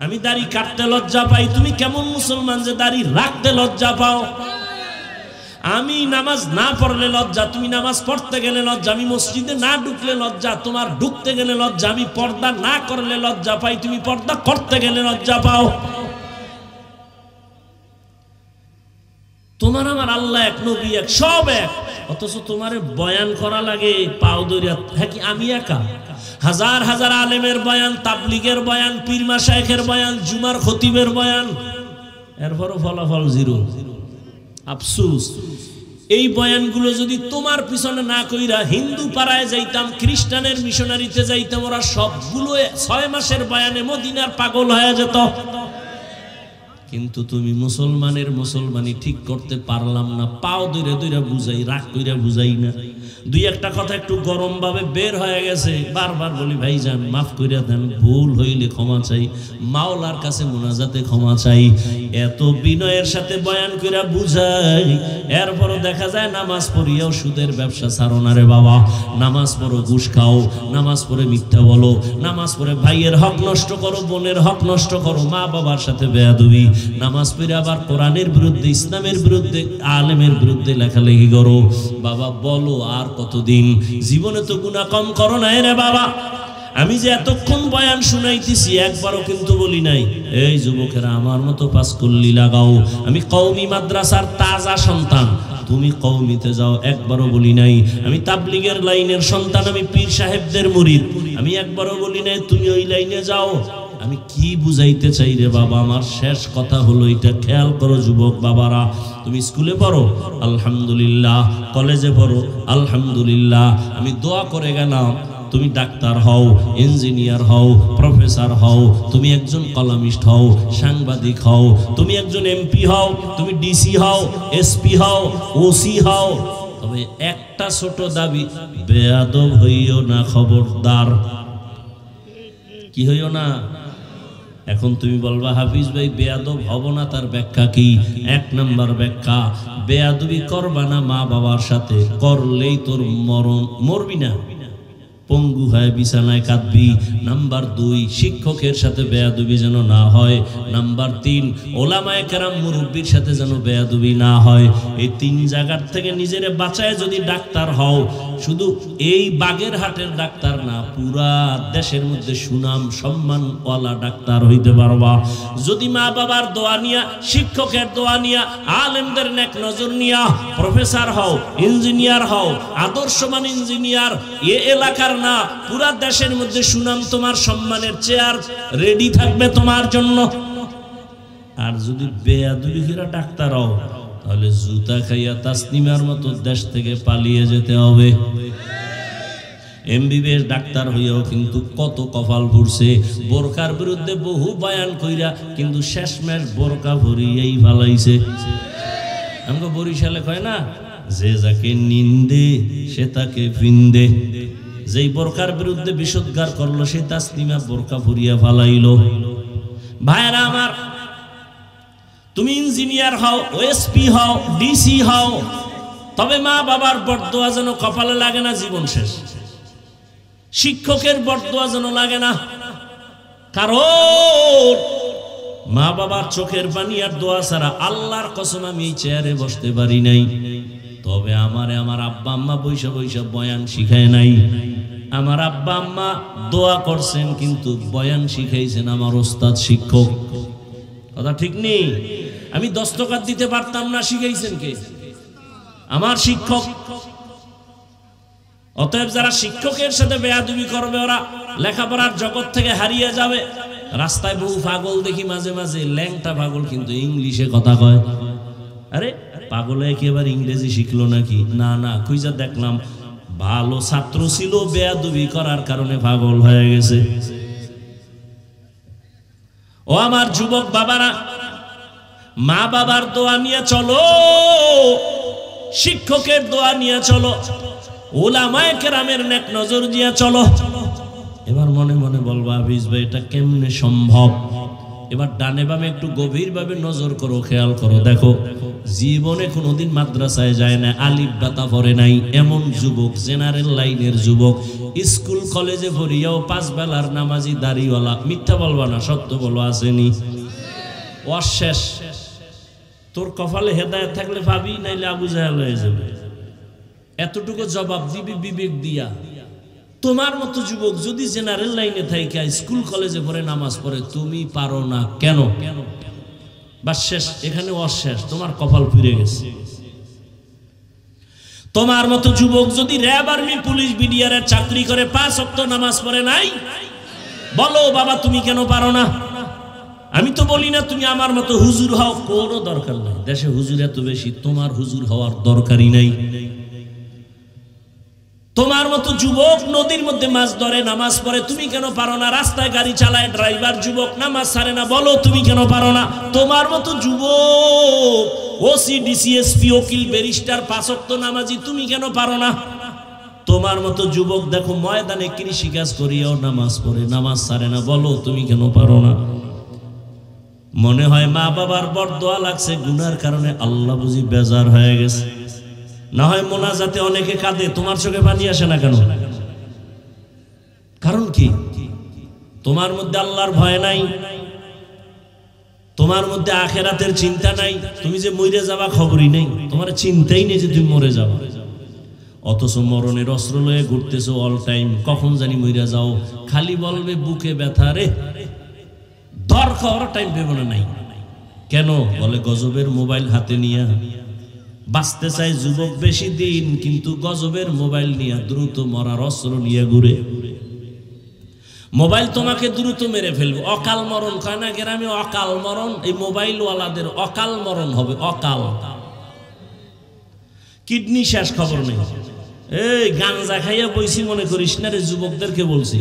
আমি দাড়ি কাটতে লজ্জা পাই, তুমি কেমন মুসলমান যে দাড়ি রাখতে লজ্জা পাও? আমি নামাজ না পড়লে লজ্জা, তুমি নামাজ পড়তে গেলে লজ্জা। আমি মসজিদে না ঢুকলে লজ্জা, তোমার ঢুকতে গেলে লজ্জা। আমি পর্দা না করলে লজ্জা পাই, তুমি পর্দা করতে গেলে লজ্জা পাও। তোমার আমার আল্লাহ এক, নবী এক, সব এক, অথচ তোমারে বয়ান করা লাগে পাও দরিয়া। হ্যাঁ কি আমি একা? হাজার হাজার আলেমের বয়ান, তাবলিগের বয়ান, পীর মাশায়েখের বয়ান, জুমার খতিবের বয়ান, এরপরও ফলাফল জিরো। আফসোস, এই বয়ানগুলো যদি তোমার পিছনে না কইরা হিন্দু পাড়ায় যাইতাম, খ্রিস্টানের মিশনারিতে যাইতাম, ওরা সবগুলো 6 মাসের বয়ানে মদিনার পাগল হয়ে যেত। কিন্তু তুমি মুসলমানের মুসলমানি ঠিক করতে পারলাম না, পাও দইরা দইরা বুঝাই, রাগ কইরা বুঝাই না। দুই একটা কথা একটু গরম ভাবে বের হয়ে গেছে, বারবার বলি ভাইজান মাফ কইরা দেন, ভুল হইলে ক্ষমা চাই, মাওলার কাছে মুনাজাতে ক্ষমা চাই। এত বিনয়ের সাথে বয়ান কইরা বুঝাই, এরপরও দেখা যায় নামাজ পড়িয়াও সুদের ব্যবসা ছাড়ো না রে বাবা। নামাজ পড়ো, ঘুষ খাও, নামাজ পড়ে মিথ্যা বলো, নামাজ পড়ে ভাইয়ের হক নষ্ট করো, বোনের হক নষ্ট করো, মা বাবার সাথে বেয়াদবি, নামাজ পড়ে আবার কোরআনের বিরুদ্ধে, ইসলামের বিরুদ্ধে, আলেমের বিরুদ্ধে লেখালেখি করো। বাবা বলো আর কতদিন? জীবনে তো গুনাহ কম করো নাই রে বাবা। আমি যে এতক্ষণ বয়ান শুনাইতেছি একবারও কিন্তু বলি নাই এই যুবকেরা আমার মতো পাঁচকল্লি লাগাও। আমি কওমি মাদ্রাসার তাজা সন্তান, তুমি কওমিতে যাও, একবারও বলি নাই। আমি তাবলিগের লাইনের সন্তান, আমি পীর সাহেবদের মুরিদ, আমি একবারও বলি নাই তুমি ওই লাইনে যাও। আমি কি বুঝাইতে চাই রে বাবা? আমার শেষ কথা হলো এটা, খেয়াল করো যুবক বাবারা। তুমি স্কুলে পড়ো আলহামদুলিল্লাহ, কলেজে পড়ো আলহামদুলিল্লাহ, আমি দোয়া করে গেলাম তুমি ডাক্তার হও, ইঞ্জিনিয়ার হও, প্রফেসর হও, তুমি একজন কলামিস্ট হও, সাংবাদিক হও, তুমি একজন এমপি হও, তুমি ডিসি হও, এসপি হও, ওসি হও, তবে একটা ছোট দাবি, বেয়াদব হইও না, খবরদার। কি হইও না? এখন তুমি বলবা হাফিজ ভাই বেয়াদব হব না, তার ব্যাখ্যা কি? 1 নম্বর ব্যাখ্যা, বেয়াদবি করবা না মা বাবার সাথে, করলেই তোর মরণ, মরবি না, পঙ্গু হয়ে বিছানায় কাঁদবি। নাম্বার 2, শিক্ষকের সাথে বেয়াদবি যেন না হয়। নাম্বার 3, ওলামায়ে কেরাম মুরব্বির সাথে যেন বেয়াদবি না হয়। এই 3 জায়গার থেকে নিজেরে বাঁচায় যদি ডাক্তার হও, শুধু এই বাগেরহাটের ডাক্তার না, পুরা দেশের মধ্যে সুনাম সম্মানওয়ালা ডাক্তার হইতে পারবা। যদি মা বাবার দোয়া নিয়া, শিক্ষকের দোয়া নিয়া, আলেমদের নেক নজর নিয়া প্রফেসর হও, ইঞ্জিনিয়ার হও, আদর্শমান ইঞ্জিনিয়ার, এ এলাকার না পুরা দেশের মধ্যে সুনাম, তোমার সম্মানের চেয়ার রেডি থাকবে তোমার জন্য। আর যদি বেয়াদবি করে ডাক্তার হও, তাহলে জুতা খাইয়া তাসনিমার মতো দেশ থেকে পালিয়ে যেতে হবে। এমবিবিএস ডাক্তার হইয়াও কিন্তু কত কপাল ভরছে, বোরকার বিরুদ্ধে বহু বয়ান কইরা কিন্তু শেষমেশ বোরকা ভরিয়েই ফালাইছে। আমাকে বরিশালে কয় না, যে যাকে নিন্দে সে তাকে ফিন্দে। যেই বোরকার বিরুদ্ধে বিষোদ্গার করলো, সে তাসনিমা বোরকা ভরিয়া ফালাইলো। ভাইরা আমার, তুমি ইঞ্জিনিয়ার হও, ওএসপি হও, ডিসি হও, তবে মা বাবার বরদোয়া যেন কপালে লাগে না জীবন শেষ। শিক্ষকের বরদোয়া যেন লাগে না, কারণ মা বাবার চোখের পানি আর দোয়া ছাড়া আল্লাহর কসম আমি এই চেয়ারে বসতে পারি নাই। তবে আমারে আমার আব্বা আম্মা বৈশা বৈশা বয়ান শিখায় নাই। আমার আব্বা আম্মা দোয়া করছেন, কিন্তু বয়ান শিখাইছেন আমার ওস্তাদ শিক্ষক। কথা ঠিক নেই? আমি দস্তখত দিতে পারতাম না, শিখাইছেন কে? আমার শিক্ষক। অতএব যারা শিক্ষকের সাথে বেয়াদবি করবে, ওরা লেখাপড়ার জগৎ থেকে হারিয়ে যাবে। রাস্তায় বহু পাগল দেখি মাঝে মাঝে, ল্যাংটা পাগল, কিন্তু ইংলিশে কথা কয়। আরে পাগলে একেবারে ইংরেজি শিখলো নাকি? না না, খুঁজা দেখলাম ভালো ছাত্র ছিল, বেয়াদবি করার কারণে পাগল হয়ে গেছে। ও আমার যুবক বাবারা, মা বাবার দোয়া নিয়ে চলো, শিক্ষকের দোয়া নিয়ে চলো, ওলামায়ে কেরামের নেক নজর দিয়ে চলো। এবার মনে মনে বলবা হাফিজ ভাই এটা কেমনে সম্ভব? এবার ডানে বামে একটু গভীরভাবে নজর করো, খেয়াল করো, দেখো জীবনে কোনোদিন মাদ্রাসায় যায় না, আলিফ বাতা পড়ে নাই এমন যুবক, জেনারেল লাইনের যুবক, স্কুল কলেজে পড়িয়াও 5 বেলার নামাজি দাড়িওয়ালা, মিথ্যা বলবা না, সত্য বলো, আসেনি? অশেষ। তোর কপালে হেদায়েত থাকলে পাবি, নাইলে আবু জাহেল হয়ে যাবে। এতটুকু জবাব দিবি বিবেক দিয়া। তোমার মতো যুবক যদি জেনারেল লাইনে থাইকা স্কুল কলেজে পড়ে নামাজ পড়ে, তুমি পারো না কেন? বাস শেষ, এখানে অশেষ, তোমার কপাল ফিরে গেছে। তোমার মতো যুবক যদি র্যাব, আর্মি, পুলিশ, বিডিআর চাকরি করে 5 ওয়াক্ত নামাজ পড়ে নাই, বলো বাবা তুমি কেন পারো না? আমি তো বলি না তুমি আমার মতো হুজুর হও, কোনো দরকার নাই। দেশে হুজুর এত বেশি, তোমার হুজুর হওয়ার দরকারই নাই। তোমার মতো যুবক নদীর মধ্যে মাছ ধরে নামাজ পড়ে, তুমি কেন পারো না? রাস্তায় গাড়ি চালায় ড্রাইভার যুবক, নামাজ ছাড়ে না, বলো তুমি কেন পারো না? তোমার মতো যুবক ওসি, ডিসি, এসপি, উকিল, ব্যারিস্টার, 5 ওয়াক্ত নামাজি, তুমি কেন পারো না? তোমার মতো যুবক দেখো ময়দানে কৃষি কাজ করিয়াও নামাজ পড়ে, নামাজ ছাড়ে না, বলো তুমি কেন পারো না? মনে হয় মা বাবার বরদোয়া লাগছে, গুনার কারণে আল্লাহ বুঝি বেজার হয়ে গেছে। না হয় মোনাজাতে অনেকে কাঁদে, তোমার চোখে পানি আসে না কেন? কারণ কি? তোমার মধ্যে আল্লাহর ভয় নাই, তোমার মধ্যে আখেরাতের চিন্তা নাই। তুমি যে মরে যাবা খবরই নেই, তোমার চিন্তাই নেই যে তুমি মরে যাবা। অথচ মরণের অস্ত্র লয়ে ঘুরতেছো অল টাইম, কখন জানি মরে যাও। খালি বলবে বুকে ব্যথা, রে দর খাওয়ার টাইম পেবো না নাই। কেন? বলে গজবের মোবাইল হাতে নিয়ে বাঁচতে চাই যুবক বেশি দিন, কিন্তু গজবের মোবাইল নিয়ে দ্রুত মরার অস্ত্র নিয়ে ঘুরে। মোবাইল তোমাকে দ্রুত মেরে ফেলবে, অকাল মরণ কয় না গ্রামে? অকাল মরণ, এই মোবাইল ওয়ালাদের অকাল মরণ হবে, অকাল। কিডনি শেষ, খবর নেই। এই গাঞ্জা খাইয়া বইছি মনে করিস না রে, যুবকদেরকে বলছি।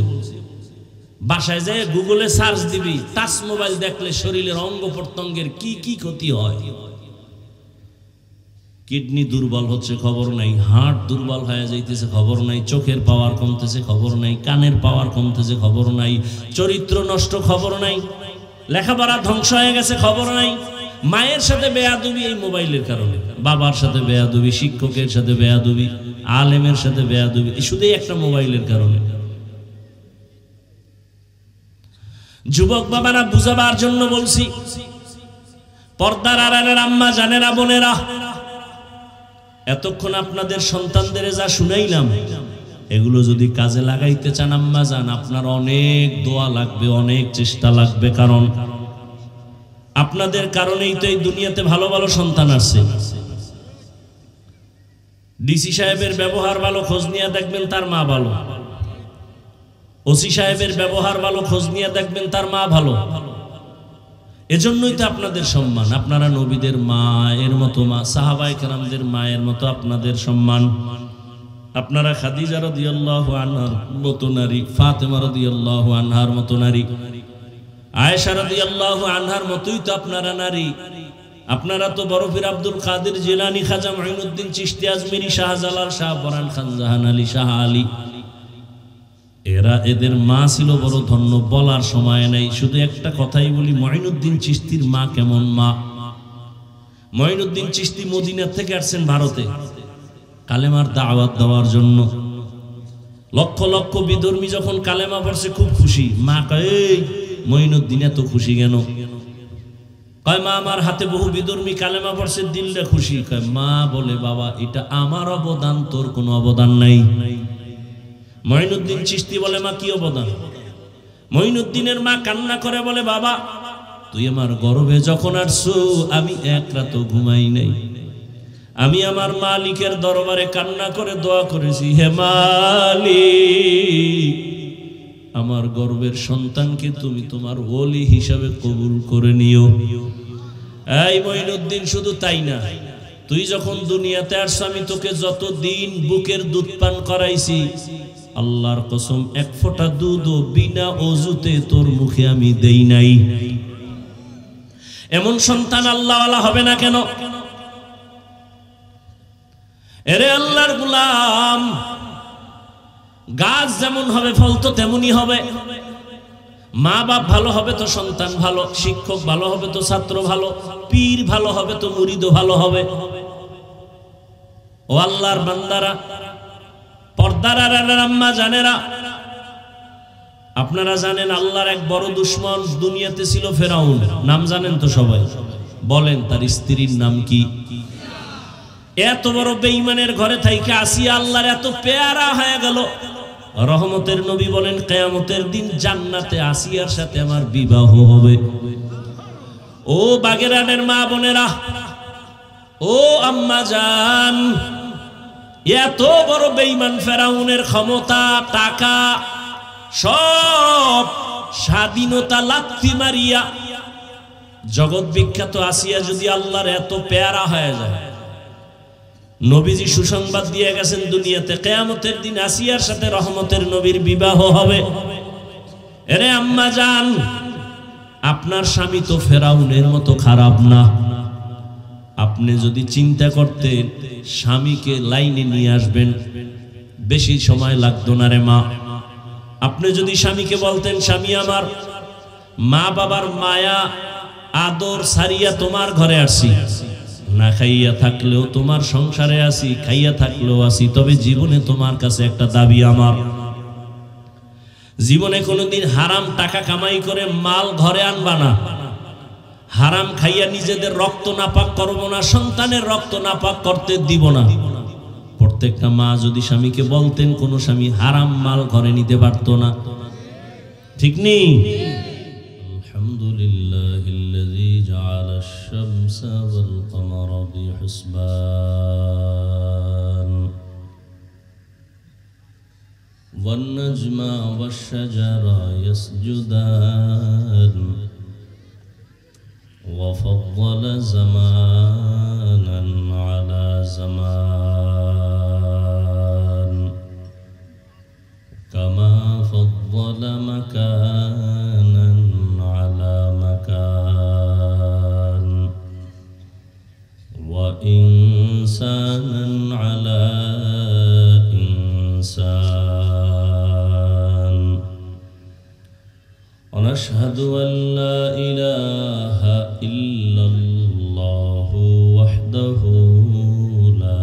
বাসায় যায় গুগলে সার্চ দিবি, টাচ মোবাইল দেখলে শরীরের অঙ্গ প্রত্যঙ্গের কি কি ক্ষতি হয়। কিডনি দুর্বল হচ্ছে, খবর নাই। হার্ট দুর্বল হয়ে যাইতেছে, খবর নাই। চোখের পাওয়ার কমতেছে, খবর নাই। কানের পাওয়ার কমতেছে, খবর নাই। চরিত্র নষ্ট, খবর নাই। লেখাপড়া ধ্বংস হয়ে গেছে, খবর নাই। মায়ের সাথে বেয়াদবি এই মোবাইলের কারণে, বাবার সাথে বেয়াদবি, শিক্ষকের সাথে বেয়াদবি, আলেমের সাথে বেয়াদবি, শুধু একটা মোবাইলের কারণে। যুবক বাবারা বুঝাবার জন্য বলছি, পর্দার আড়ালের আম্মা জানেরা, বোনেরা, এতক্ষণ আপনাদের সন্তানদের যা শুনাইলাম, এগুলো যদি কাজে লাগাইতে চান আম্মা জান, আপনার অনেক দোয়া লাগবে, অনেক চেষ্টা লাগবে। কারণ আপনাদের কারণেই তো এই দুনিয়াতে ভালো ভালো সন্তান আসছে। ডিসি সাহেবের ব্যবহার ভালো, খোঁজ নিয়ে দেখবেন তার মা ভালো। ওসি সাহেবের ব্যবহার ভালো, খোঁজ নিয়ে দেখবেন তার মা ভালো। এজন্যই তো আপনাদের সম্মান। আপনারা নবীদের মায়ের মতো মা, সাহাবায়ে কেরামদের মায়ের মতো আপনাদের সম্মান। আপনারা খাদিজা রাদিয়াল্লাহু আনহার মতো নারী, ফাতেমা রাদিয়াল্লাহু আনহার মতো নারী, আয়েশা রাদিয়াল্লাহু আনহার মতোই তো আপনারা নারী। আপনারা তো বরফির আব্দুল কাদের জিলানী, খাজা মুঈনুদ্দিন চিশতি আজমিরি, শাহজালাল, শাহপরান খান, জাহান আলী, শাহ আলী, এরা, এদের মা ছিল বড় ধন্য, বলার সময় নেই। শুধু একটা কথাই বলি, মুঈনুদ্দিন চিশতির মা কেমন মা। মুঈনুদ্দিন চিশতি মদিনা থেকে আসছেন ভারতে কালেমার দাওয়াত দেওয়ার জন্য। লক্ষ লক্ষ বিধর্মী যখন কালেমা পড়ছে খুব খুশি। মা কয়, এই মুঈনুদ্দিন এত খুশি কেন? কয়, মা আমার হাতে বহু বিধর্মী কালেমা পড়ছে, দিলটা খুশি। কয়, মা বলে, বাবা এটা আমার অবদান, তোর কোনো অবদান নাই। মুঈনুদ্দিন চিশতি বলে, মা কি অবদান? মুঈনুদ্দিনের মা কান্না করে বলে, বাবা তুই আমার গর্ভে যখন আসছো আমি এক রাত ঘুমাই নাই। আমি আমার মালিকের দরবারে কান্না করে দোয়া করেছি, হে মালিক আমার গর্ভের সন্তানকে তুমি তোমার ওলি হিসাবে কবুল করে নিও। এই মুঈনুদ্দিন, শুধু তাই না, তুই যখন দুনিয়াতে আসছ আমি তোকে যতদিন বুকের দুধ পান করাইছি, আল্লাহর কসম এক ফোঁটা দুধও বিনা ওযুতে তোর মুখে আমি দেই নাই। এমন সন্তান আল্লাহওয়ালা হবে না কেন? এরে আল্লাহর গোলাম, গাছ যেমন হবে ফল তো তেমনই হবে। মা বাপ ভালো হবে তো সন্তান ভালো, শিক্ষক ভালো হবে তো ছাত্র ভালো, পীর ভালো হবে তো মুরিদও ভালো হবে। ও আল্লাহর বান্দারা, পর্দার আম্মা জানেরা, আপনারা জানেন আল্লাহর এক বড় দুশমন দুনিয়াতে ছিল ফেরাউন। নাম জানেন তো সবাই? বলেন তার স্ত্রীর নাম কি? এত বড় বেঈমানের ঘরে থাইকে আসিয়া আল্লাহর এত পেয়ারা হয়ে গেল। রহমতের নবী বলেন কিয়ামতের দিন জান্নাতে আসিয়ার সাথে আমার বিবাহ হবে। ও বাগেরহাটের মা বোনেরা, ও আম্মা জান, এত বড় বেঈমান ফেরাউনের ক্ষমতা, টাকা, সব স্বাধীনতা লাথি মারিয়া জগৎ বিখ্যাত আসিয়া যদি আল্লাহর এত পেয়ারা হয়ে যায়, নবীজি সুসংবাদ দিয়ে গেছেন দুনিয়াতে কিয়ামতের দিন আসিয়ার সাথে রহমতের নবীর বিবাহ হবে। এরে আম্মা জান, আপনার স্বামী তো ফেরাউনের মতো খারাপ না। আপনি যদি চিন্তা করতেন স্বামীকে লাইনে নিয়ে আসবেন, বেশি সময় লাগতো না রে মা। আপনি যদি স্বামীকে বলতেন স্বামী আমার, মা বাবার মায়া আদর সারিয়া তোমার ঘরে আসি, না খাইয়া থাকলেও তোমার সংসারে আসি, খাইয়া থাকলেও আসি, তবে জীবনে তোমার কাছে একটা দাবি আমার, জীবনে কোনোদিন হারাম টাকা কামাই করে মাল ঘরে আনবা না, হারাম খাইয়া নিজেদের রক্ত নাপাক করবো না, সন্তানের রক্ত নাপাক করতে দিব না। প্রত্যেকটা মা যদি স্বামীকে বলতেন, কোন স্বামী হারাম মাল ঘরে নিতে পারতো না। ঠিক নেই? আলহামদুলিল্লাহিল্লাযী জাআলাশ শামসা ওয়াল কমারা বিহুসবান ওয়ান নাজমা ওয়াশ শাজারা ইয়াসজুদান ওয়া ফাদ্দালা জামানান আলা জামান কামা ফাদ্দালা মাকানান আলা মাকান ওয়া ইনসানান আলা ইনসান ওয়া নাশহাদু আল লা ইলাহা ইল্লাল্লাহু ওয়াহদাহু লা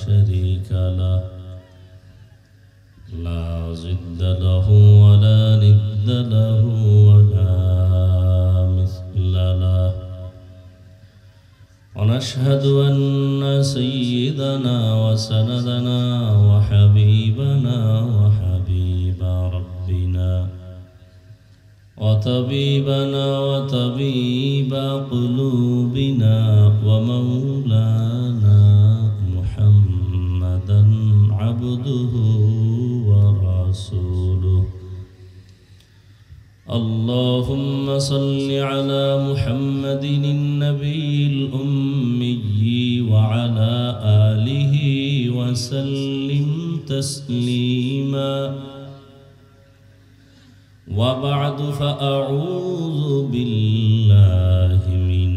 শারীকা লাহু লা জিদ্দা লাহু ওয়া লা নিদ্দা লাহু ওয়া লা মিসলা লাহু ওয়া নাশহাদু আন্না সাইয়্যিদানা ওয়া সানাদানা ওয়া হাবিবানা ওয়া হাবিবা রাব্বিনা وطبيبنا وطبيب قلوبنا ومولانا محمدا عبده ورسوله اللهم صل على محمد النبي الأمي وعلى آله وسلم تسليما وبعد فأعوذ بالله من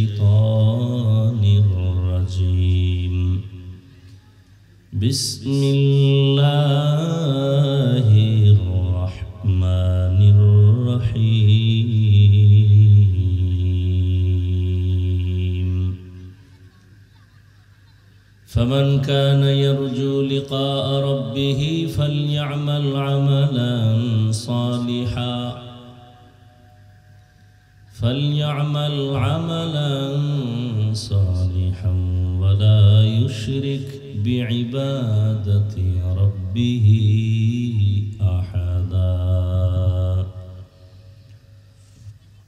الشيطان الرجيم بسم الله الرحمن الرحيم فمن كان يرجو لقاء ربه فليعمل عملا صالحا ولا يشرك بعبادة ربه أحدا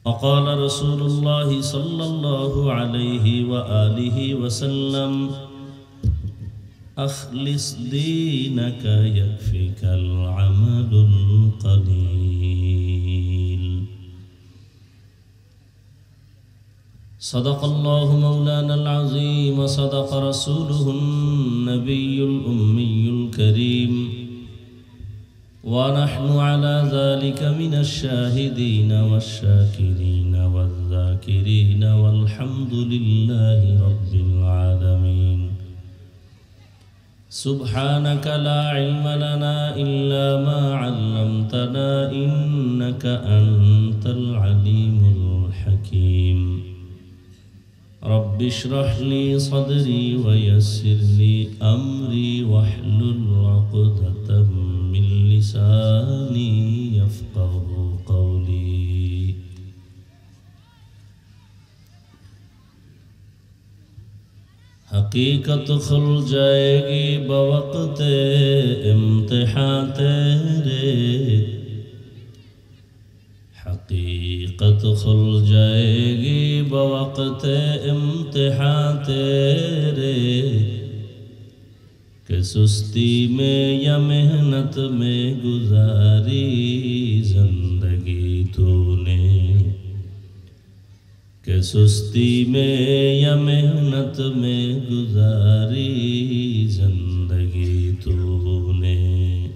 وقال رسول الله صلى الله عليه وآله وسلم أخلص دينك يكفيك العمل القليل صدق الله مولانا العظيم وصدق رسوله النبي الأمي الكريم ونحن على ذلك من الشاهدين والشاكرين والذاكرين والحمد لله رب العالمين سبحانك لا علم لنا إلا ما علمتنا إنك أنت العليم الحكيم رب اشرح لي صدري ويسر لي أمري واحلل عقدة من لساني يفقه قولي حقیقت کھل جائے گی بوقت امتحان تیرے حقیقت کھل جائے گی بوقت امتحان تیرے کہ سستی میں یا محنت میں گزاری زندگی تو نے کہ سستی میں یا محنت میں گزاری زندگی تو نے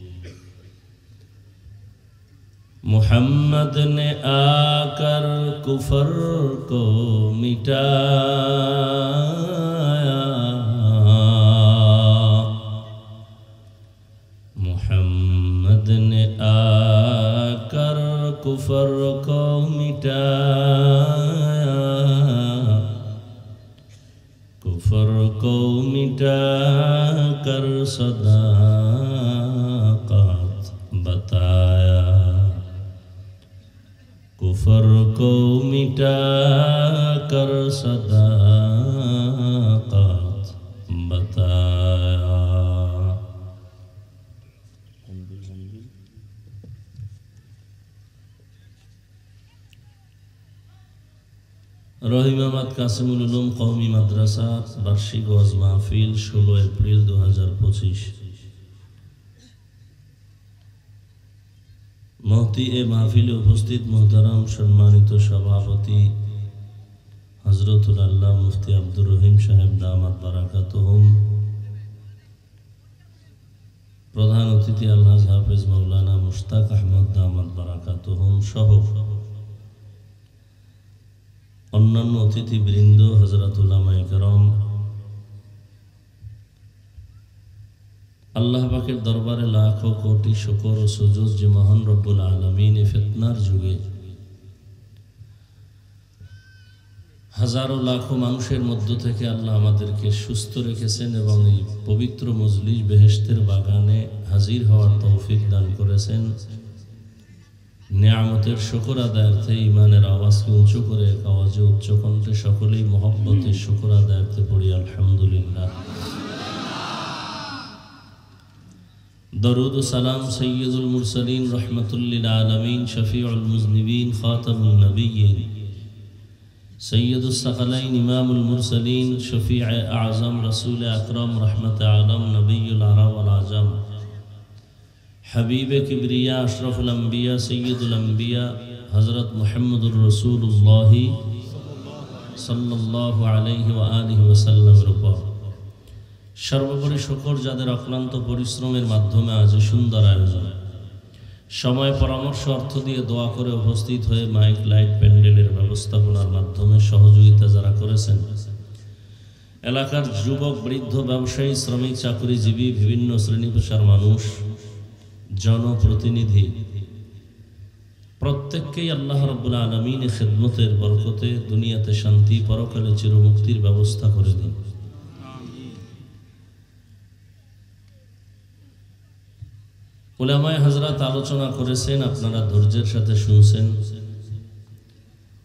محمد نے آ کر کفر کو مٹایا محمد نے آ کر کفر کو مٹایا کفر کو مٹا کر صداقت بتایا کفر کو مٹا کر صداقت بتایا রহিমাবাদ কাসিমুল উলুম কওমি মাদ্রাসা বার্ষিক ওয়াজ মাহফিল 16 এপ্রিল 2025 মহতি এ মাহফিলে উপস্থিত মোহতারাম সম্মানিত সভাপতি হযরতুল আল্লাহ মুফতি আব্দুর রহিম সাহেব দামাত বারাকাতুহুম প্রধান অতিথি আল্লাহ হাফেজ মাওলানা মুশতাক আহমদ দামাত বারাকাতুহুম সহ অন্যান্য অতিথিবৃন্দ হযরত উলামায়ে কেরাম আল্লাহ পাকের দরবারে লাখো কোটি শুকর ও সুজুদ যে মহান রব্বুল আলামিন এই ফিতনার যুগে হাজারো লাখো মানুষের মধ্য থেকে আল্লাহ আমাদেরকে সুস্থ রেখেছেন এবং এই পবিত্র মজলিস বেহেশতের বাগানে হাজির হওয়ার তৌফিক দান করেছেন নিয়ামতের শুকর আদায়ার্থে ইমানের আওয়াজকে উঁচু করে এক আওয়াজে উচ্চ কণ্ঠে সকলেই মহব্বতের শুকর আদায়ার্থে পড়ি আলহামদুলিল্লাহ দরুদ ও সালাম সৈয়দুল মুরসালিন রহমাতুল লিল আলামিন শফিউল মুজনিবিন খাতামুন নবিয়্যিন সৈয়দুস সাকালাইন ইমামুল মুরসালিন শফিউ আযম রাসূল আকরাম রহমতে আলম নবিয়ুল আরব ওয়াল আজম हबीब किबरिया अशरफुल अंबिया सैयदुल अंबिया हज़रत मुहम्मदुर रसूलुल्लाह सल्लल्लाहु अलैहि व आलिहि वसल्लमेर উপর সর্বোপরি শুকর যাদের অক্লান্ত পরিশ্রমের মাধ্যমে আজ সুন্দর আয়োজন সময় পরামর্শ অর্থ দিয়ে দোয়া করে উপস্থিত হয়ে মাইক লাইট প্যান্ডেলের ব্যবস্থাপনার মাধ্যমে সহযোগিতা যারা করেছেন এলাকার যুবক বৃদ্ধ ব্যবসায়ী শ্রমিক চাকরিজীবী বিভিন্ন শ্রেণী পেশার মানুষ জনপ্রতিনিধি প্রত্যেককেই আল্লাহ রাব্বুল আলামিনের খিদমতের বরকতে দুনিয়াতে শান্তি পরকালে চিরমুক্তির ব্যবস্থা করে দিন উলামায়ে হযরত আলোচনা করেছেন আপনারা ধৈর্যের সাথে শুনছেন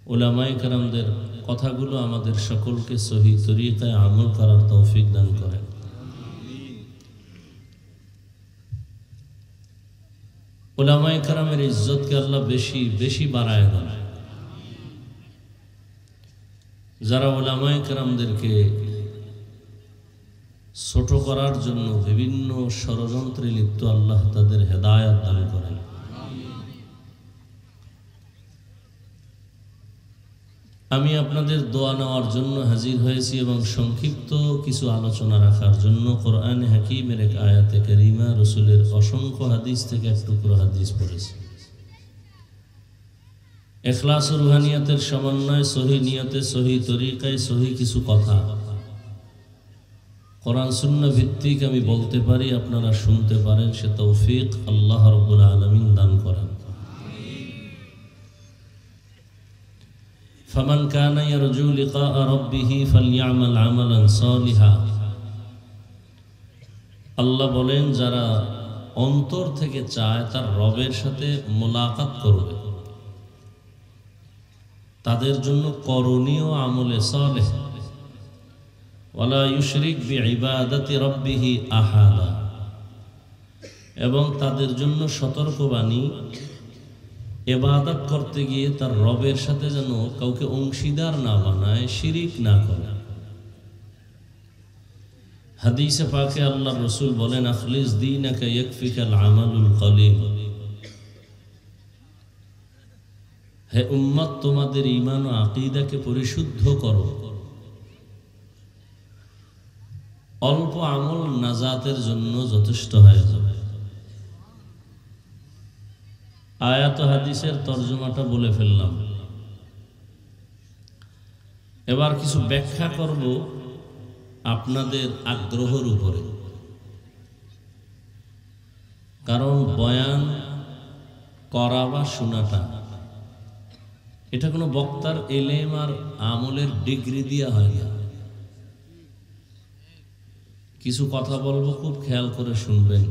উলামায়ে কেরামদের কথাগুলো আমাদের সকলকে সহি তরিকায় আমল করার তৌফিক দান করেন উলামায়ে কেরামের ইজ্জতকে আল্লাহ বেশি বেশি বাড়ায় দেন যারা উলামায়ে কেরামদেরকে ছোট করার জন্য বিভিন্ন ষড়যন্ত্রে লিপ্ত আল্লাহ তাদের হেদায়েত দান করেন আমি আপনাদের দোয়া নেওয়ার জন্য হাজির হয়েছি এবং সংক্ষিপ্ত কিছু আলোচনা রাখার জন্য কোরআনে হাকিমের এক আয়াতে কারিমা রাসূলের অসংখ্য হাদিস থেকে এক টুকরো হাদিস পড়েছি ইখলাস ও রুহানিয়াতের সমন্বয়ে সহি নিয়তে সহি তরিকায় সহি কিছু কথা কোরআন সুন্নাহ ভিত্তিক আমি বলতে পারি, আপনারা শুনতে পারেন, সে তৌফিক আল্লাহ রাব্বুল আলামিন দান করেন। ফামান কানা ইয়ারজু লিকা রাব্বিহি ফালইআমাল আমালান সালিহা। আল্লাহ বলেন, যারা অন্তর থেকে চায় তার রবের সাথে মোলাকাত করবে, তাদের জন্য করণীয় আমলে সালেহ, ওয়ালা ইউশরিক বিইবাদাতি রাব্বিহি আহাদা, এবং তাদের জন্য সতর্কবাণী, ইবাদত করতে গিয়ে তার রবের সাথে যেন কাউকে অংশীদার না বানায়, শিরিক না করে। হাদিসে পাকে আল্লাহর রাসূল বলেন, আখলিস দীনাকা ইয়াকফিকাল আমালুল কলিল। হে উম্মত, তোমাদের ঈমান ও আকীদাকে পরিশুদ্ধ করো, অল্প আমল নাজাতের জন্য যথেষ্ট হয়ে যাবে। আয়াত ও হাদিসের তরজমাটা বলে ফেললাম, এবার কিছু ব্যাখ্যা করব আপনাদের আগ্রহের উপরে। কারণ বয়ান করা বা শোনাটা এটা কোনো বক্তার এলেম আর আমলের ডিগ্রি দিয়া হয় না। কিছু কথা বলবো, খুব খেয়াল করে শুনবেন।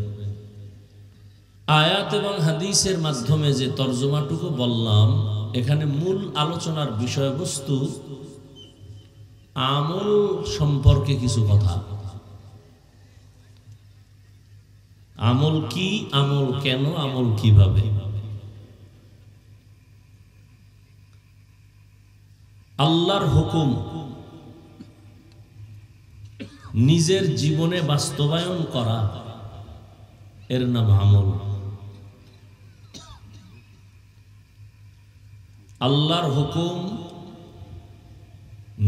আয়াত এবং হাদিসের মাধ্যমে যে তরজমাটুকু বললাম, এখানে মূল আলোচনার বিষয়বস্তু আমল সম্পর্কে কিছু কথা। আমল কি, আমল কেন, আমল কিভাবে। আল্লাহর হুকুম নিজের জীবনে বাস্তবায়ন করা, এর নাম আমল। আল্লাহর হুকুম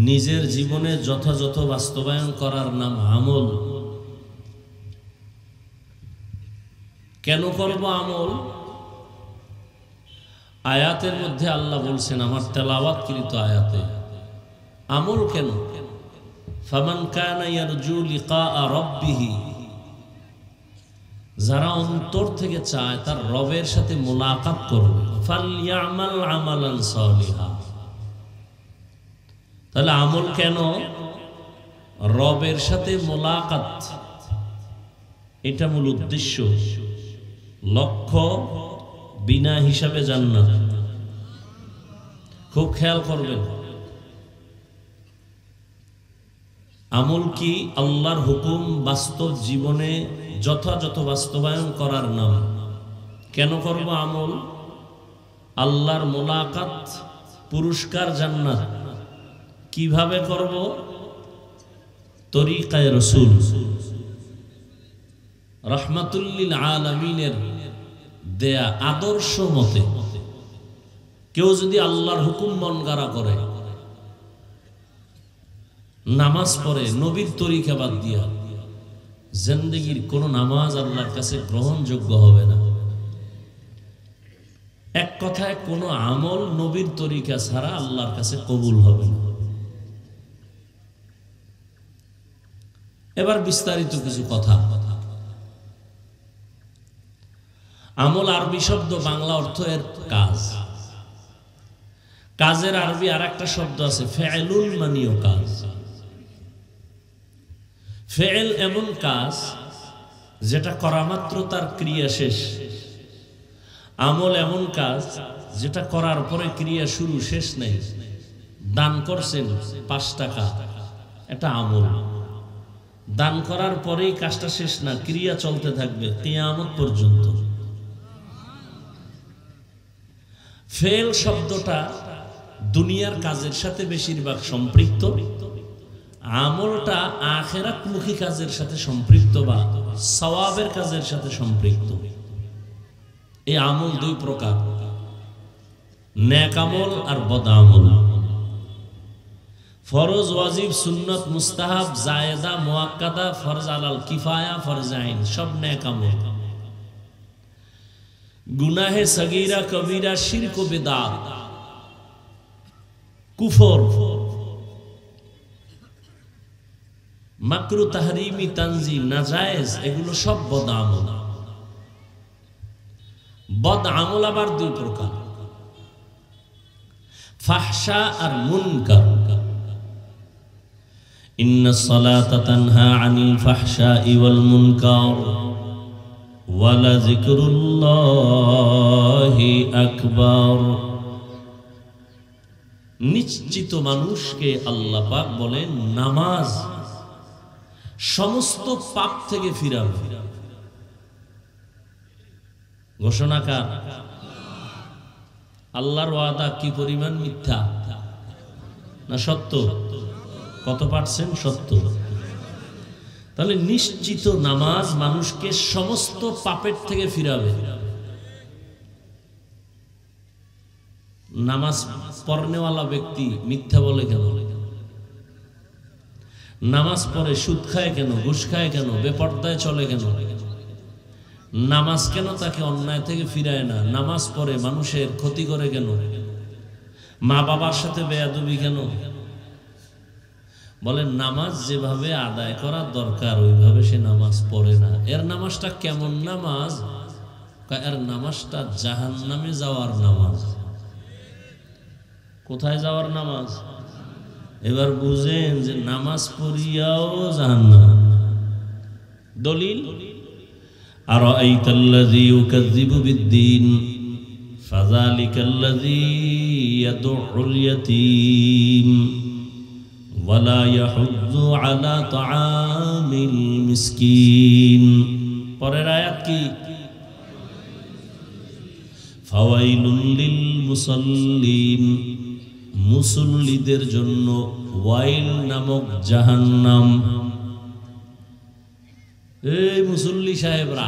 নিজের জীবনে যথাযথ বাস্তবায়ন করার নাম আমল। কেন করব আমল? আয়াতের মধ্যে আল্লাহ বলছেন, আমার তেলাওয়াতকৃত আয়াতে, আমল কেন? ফামান কানা ইয়ারজু লিকা রাব্বিহি, যারা অন্তর থেকে চায় তার রবের সাথে মোলাকাত করবে, ফালইআমাল আমালান সালিহা। তাহলে আমল কেন? রবের সাথে মোলাকাত, এটা মূল উদ্দেশ্য, লক্ষ্য বিনা হিসাবে জান্নাত। খুব খেয়াল করবেন, আমল কি? আল্লাহর হুকুম বাস্তব জীবনে যথাযথ বাস্তবায়ন করার নাম। কেন করব আমল? আল্লাহর মোলাকাত, পুরস্কার জান্নাত। কিভাবে করব? তরিকায়ে রাসূল রাহমাতুল লিল আলামিনের দেয়া আদর্শ মতে। কেউ যদি আল্লাহর হুকুম মনগড়া করে, নামাজ পড়ে নবীর তরিকা বাদ দিয়া, জিন্দেগীর কোন নামাজ আল্লাহর কাছে গ্রহণযোগ্য হবে না। এক কথায়, কোন আমল নবীর তরিকা ছাড়া আল্লাহর কাছে কবুল হবে না। এবার বিস্তারিত কিছু কথা। আমল আরবি শব্দ, বাংলা অর্থ এর কাজ। কাজের আরবি আর একটা শব্দ আছে, ফেয়েলুল, মানেও কাজ। ফেয়েল এমন কাজ যেটা করা মাত্র তার ক্রিয়া শেষ। আমল এমন কাজ যেটা করার পরে ক্রিয়া শুরু, শেষ নেই। দান করছেন 5 টাকা, এটা আমল। দান করার পরেই কাজটা শেষ না, ক্রিয়া চলতে থাকবে কিয়ামত পর্যন্ত। ফেল শব্দটা দুনিয়ার কাজের সাথে বেশিরভাগ সম্পৃক্ত, আমলটা আখিরাতমুখী কাজের সাথে সম্পৃক্ত বা সওয়াবের কাজের সাথে সম্পৃক্ত। এই আমল 2 প্রকার, নেক আমল আর বদ আমল। ফরজ, ওয়াজিব, সুন্নত, মুস্তাহাব, জায়েদা, মুআক্কাদা, ফরজ আলাল কিফায়া, ফরজ আইন, সব নেক আমল। গুনাহে সগীরা, কবিরা, শিরক ও বিদআত, কুফর, মাকরু, তাহরিমি, তানজিম, নাজায়েজ এগুলো সব বদ আমল। বদ আমল আবার দুই প্রকার, ফাহশা আর মুনকার। ইন্নাস সালাতা তানহা আনিল ফাহশাই ওয়াল মুনকার ওয়া লাযিকরুল্লাহি আকবার। নিশ্চিত মানুষকে আল্লাহ পাক বলেন নামাজ সমস্ত পাপ থেকে ফিরাবে। ঘোষণাকার আল্লাহর ওয়াদা কি পরিমাণ মিথ্যা না সত্য? কত পার্সেন্ট সত্য? তাহলে নিশ্চিত নামাজ মানুষকে সমস্ত পাপের থেকে ফিরাবে। নামাজ পড়নেওয়ালা ব্যক্তি মিথ্যা বলে কেন? নামাজ পড়ে সুদ খায় কেন? ঘুষ খায় কেন? বেপরদায় চলে কেন? নামাজ কেন তাকে অন্যায় থেকে ফিরায় না? নামাজ পড়ে মানুষের ক্ষতি করে কেন? মা বাবার সাথে বেয়াদবি কেন? বলেন নামাজ যেভাবে আদায় করা দরকার ওইভাবে সে নামাজ পড়ে না। এর নামাজটা কেমন নামাজ? এর নামাজটা জাহান্নামে যাওয়ার নামাজ। কোথায় যাওয়ার নামাজ? এবার বুঝেন যে নামাজ পড়িয়াও জাহান্নাম। দলিল আরাআইতাল্লাযী ইউকাযযিবু বিদ্দীন ফাযালিকাল্লাযী ইয়াদউল ইয়াতীম ওয়া লা ইয়াহুয্যু আলা তাআমিল মিসকিন। পরের আয়াত কি? ফাওয়াইলুল লিল মুসাল্লিন, মুসল্লিদের জন্য ওয়াইল নামক জাহান্নাম। এই মুসল্লি সাহেবরা,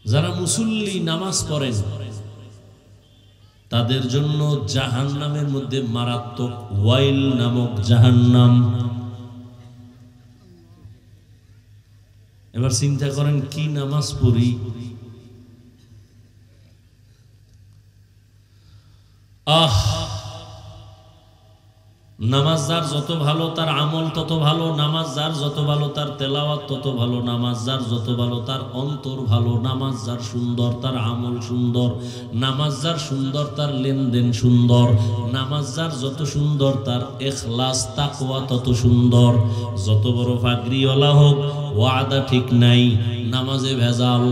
যারা মুসল্লি নামাজ পড়েন তাদের জন্য জাহান্নামের মধ্যে মারাত্মক ওয়াইল নামক জাহান্নাম। এবার চিন্তা করেন কি নামাজ পড়ি, নামাজ যার যত ভালো তার আমল তত ভালো, নামাজ যার যত ভালো তার তেলাওয়াত তত ভালো, নামাজ যার যত ভালো তার অন্তর ভালো, নামাজ যার সুন্দর তার আমল সুন্দর, নামাজ যার সুন্দর তার লেনদেন সুন্দর, নামাজ যার যত সুন্দর তার ইখলাস তাকওয়া তত সুন্দর। যত বড় ফাকরিওয়ালা হোক ওয়াদা ঠিক নাই, নামাজে ভেজাল।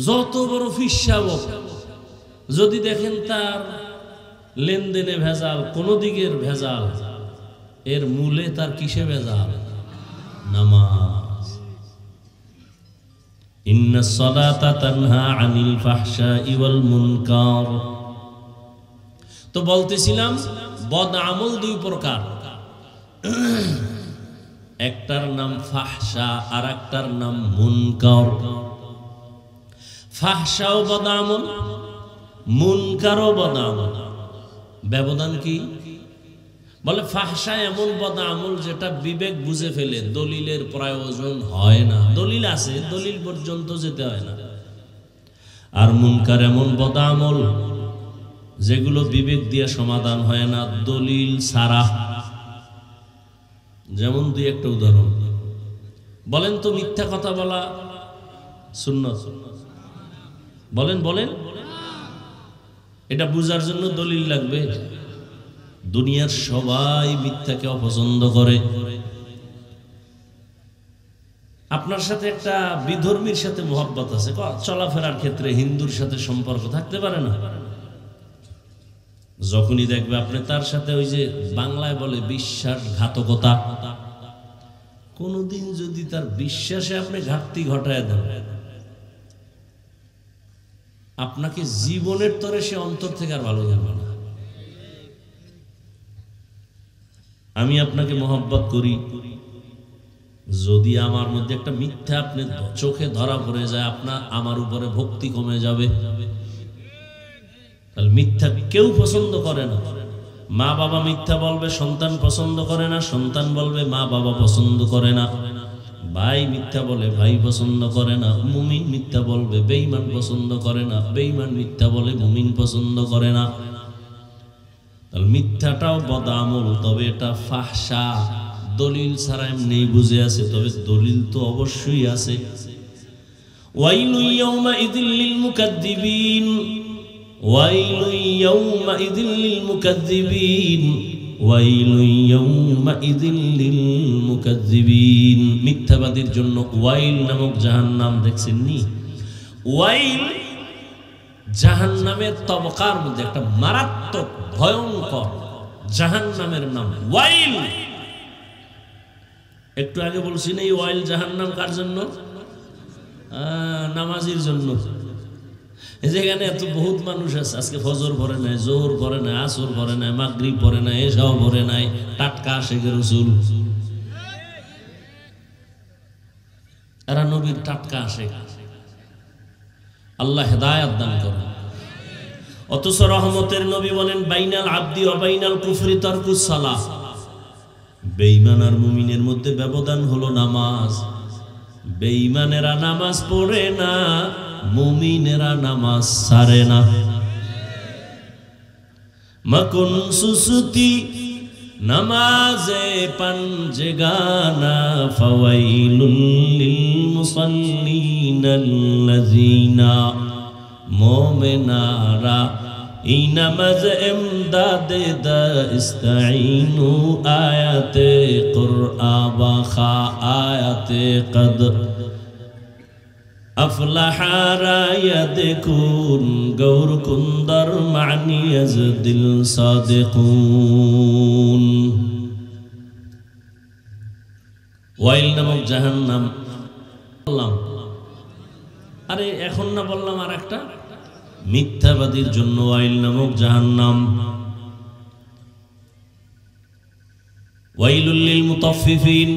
যত বড় ফিসাব যদি দেখেন তার লেনদেনে ভেজাল, কোন দিকের ভেজাল, এর মূলে তার কিসে ভেজাল? নামাজ। ইন্নাস সালাতা তানহা আনিল ফাহশাই ওয়াল মুনকার। তো বলতেছিলাম বদ আমল দুই প্রকার, একটার নাম ফাহশা আর একটার নাম মুনকার। ফাহশাও বদ আমল, মুনকারও বদ আমল। ব্যবধান কি? বলে ফাহশা এমন বদ আমল যেটা বিবেক বুঝে ফেলে, দলিলের প্রয়োজন হয় না, দলিল আছে দলিল পর্যন্ত যেতে হয় না। আর মুনকার এমন বদ আমল যেগুলো বিবেক দিয়ে সমাধান হয় না, দলিল ছাড়া। যেমন দুই একটা উদাহরণ বলেন তো, মিথ্যা কথা বলা সুন্নাত? বলেন বলেন, এটা বুঝার জন্য দলিল লাগবে? দুনিয়ার সবাই মিথ্যাকে অপছন্দ করে। আপনার সাথে একটা বিধর্মীর সাথে মহব্বত আছে, চলাফেরার ক্ষেত্রে হিন্দুর সাথে সম্পর্ক থাকতে পারে না। যখনই দেখবে আপনি তার সাথে ওই যে বাংলায় বলে বিশ্বাসঘাতকতা, কোনদিন যদি তার বিশ্বাসে আপনি ঘাটতি ঘটায় দেন, আপনাকে জীবনের তরে সে অন্তর থেকে আর ভালো জানবে না। আমি আপনাকে মহব্বত করি, যদি আমার মধ্যে একটা মিথ্যা আপনি চোখে ধরা পড়ে যায়, আপনার আমার উপরে ভক্তি কমে যাবে। তাহলে মিথ্যা কেউ পছন্দ করে না। মা বাবা মিথ্যা বলবে, সন্তান পছন্দ করে না, সন্তান বলবে মা বাবা পছন্দ করে না। ভাই মিথ্যা বলে, ভাই পছন্দ করে না। মুমিন মিথ্যা বলবে, বেঈমান পছন্দ করে না। বেঈমান মিথ্যা বলে, মুমিন পছন্দ করে না। আর মিথ্যাটাও বদামল, তবে এটা ফাহশা। দলিল ছাড়া এমনি বুঝে আছে, তবে দলিল তো অবশ্যই আছে। ওয়াইলু ইয়াউমাইযিল লিল মুকাদ্দিবিন, ওয়াইলু ইয়াউমাইযিল লিল মুকাদ্দিবিন, ওয়াইলু ইয়াউমাইযিল লিল মুকাদ্দিবিন। মিথ্যাবাদীর জন্য ওয়াইল নামক জাহান্নাম দেখছেন নি? ওয়াইল জাহান্নামের তবকার মধ্যে একটা মারাত্মক ভয়ঙ্কর জাহান্নামের নাম ওয়াইল। একটু আগে বলছি না এই ওয়াইল জাহান্নাম কার জন্য? নামাজির জন্য। যেখানে এত বহুত মানুষ আছে, আজকে ফজর পড়ে নাই, জোহর পড়ে নাই, আসর পড়ে নাই, মাগরিব পড়ে নাই, এশাও পড়ে নাই, টাটকা আশিকের রাসূল, এরা নবীর টাটকা আশিক। আল্লাহ হেদায়েত দান করেন। অথচ রহমতের নবী বলেন বাইনাল আবদি ওয়া বাইনাল কুফরি তারকুস সালাহ। বেঈমান আর মুমিনের মধ্যে ব্যবধান হলো নামাজ। বেঈমানেরা নামাজ পড়ে না, মুমিনেরা নামাজ ছাড়ে না। মকুন সুসুতি নামাজে পাঞ্জেগানা, ফাওয়াইলুল লিল মুসাল্লিনাল্লাযিনা। মোমেনারা এই নামাজ ইমদাদে দা ইস্তাইনু, আয়াতে কুরআন বাখা আয়াতে কদ আফলাহা রায়াদকুন গৌর কুন্দর মানি আজদিল সাদিকুন। ওয়াইল নামক জাহান্নাম বললাম, আরে এখন না বললাম আর একটা মিথ্যাবাদীর জন্য ওয়াইল নামক জাহান্নাম। ওয়াইলুল লিল মুতাফফিফিন,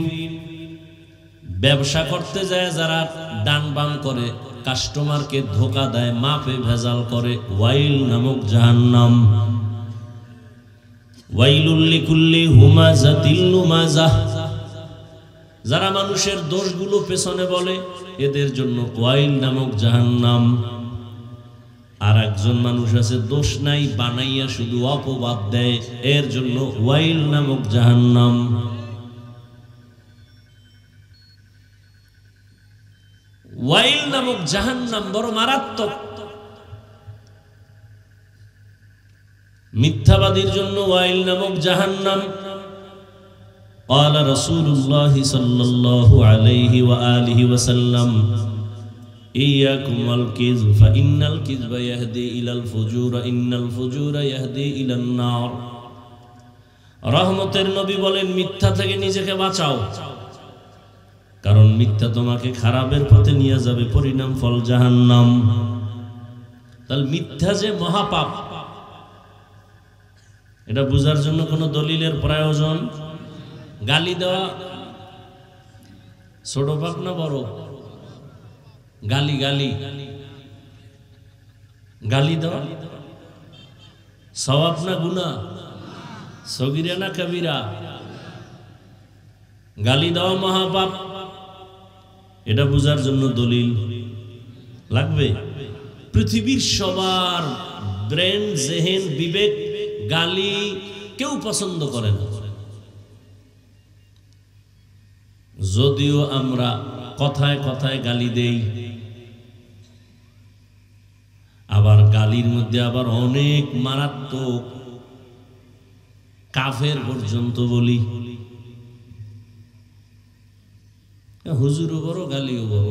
ব্যবসা করতে যায় যারা ডান বাম করে, কাস্টমারকে ধোকা দেয়, মাপে ভেজাল করে, ওয়াইল নামক জাহান্নাম। ওয়াইলুল লিকুল্লি হুমাযাতিল লুমাযাহ, যারা মানুষের দোষগুলো পেছনে বলে, এদের জন্য ওয়াইল নামক জাহান্নাম। আর একজন মানুষ আছে দোষ নাই, বানাইয়া শুধু অপবাদ দেয়, এর জন্য ওয়াইল নামক জাহান্নাম। ওয়াইল নামক জাহান্নাম বড় মারাত্মক। মিথ্যাবাদীর জন্য ওয়াইল নামক জাহান্নাম। قال رسول الله صلى الله عليه وآله وسلم إياكم والكذب فإن الكذب يهدي إلى الفجور إن الفجور يهدي إلى النار। রহমতের নবী বলেন মিথ্যা থেকে নিজেকে বাঁচাও, কারণ মিথ্যা তোমাকে খারাপের পথে নিয়ে যাবে, পরিণাম ফল জাহান্নাম। তাহলে মিথ্যা যে মহাপাপ, এটা বুঝার জন্য কোনো দলিলের প্রয়োজন? গালি দেওয়া ছোট পাপ না বড়? গালি গালি গালি দেওয়া সওয়াব না গুনাহ? সগীরা না কবিরা? গালি দেওয়া মহাপাপ, এটা বুঝার জন্য দলিল লাগবে? পৃথিবীর সবার ব্রেন, জেহেন, বিবেক গালি কেউ পছন্দ করে না। যদিও আমরা কথায় কথায় গালি দেই, আবার গালির মধ্যে আবার অনেক মারাত্মক কাফের পর্যন্ত বলি। হুজুরও বড়, গালিও বড়।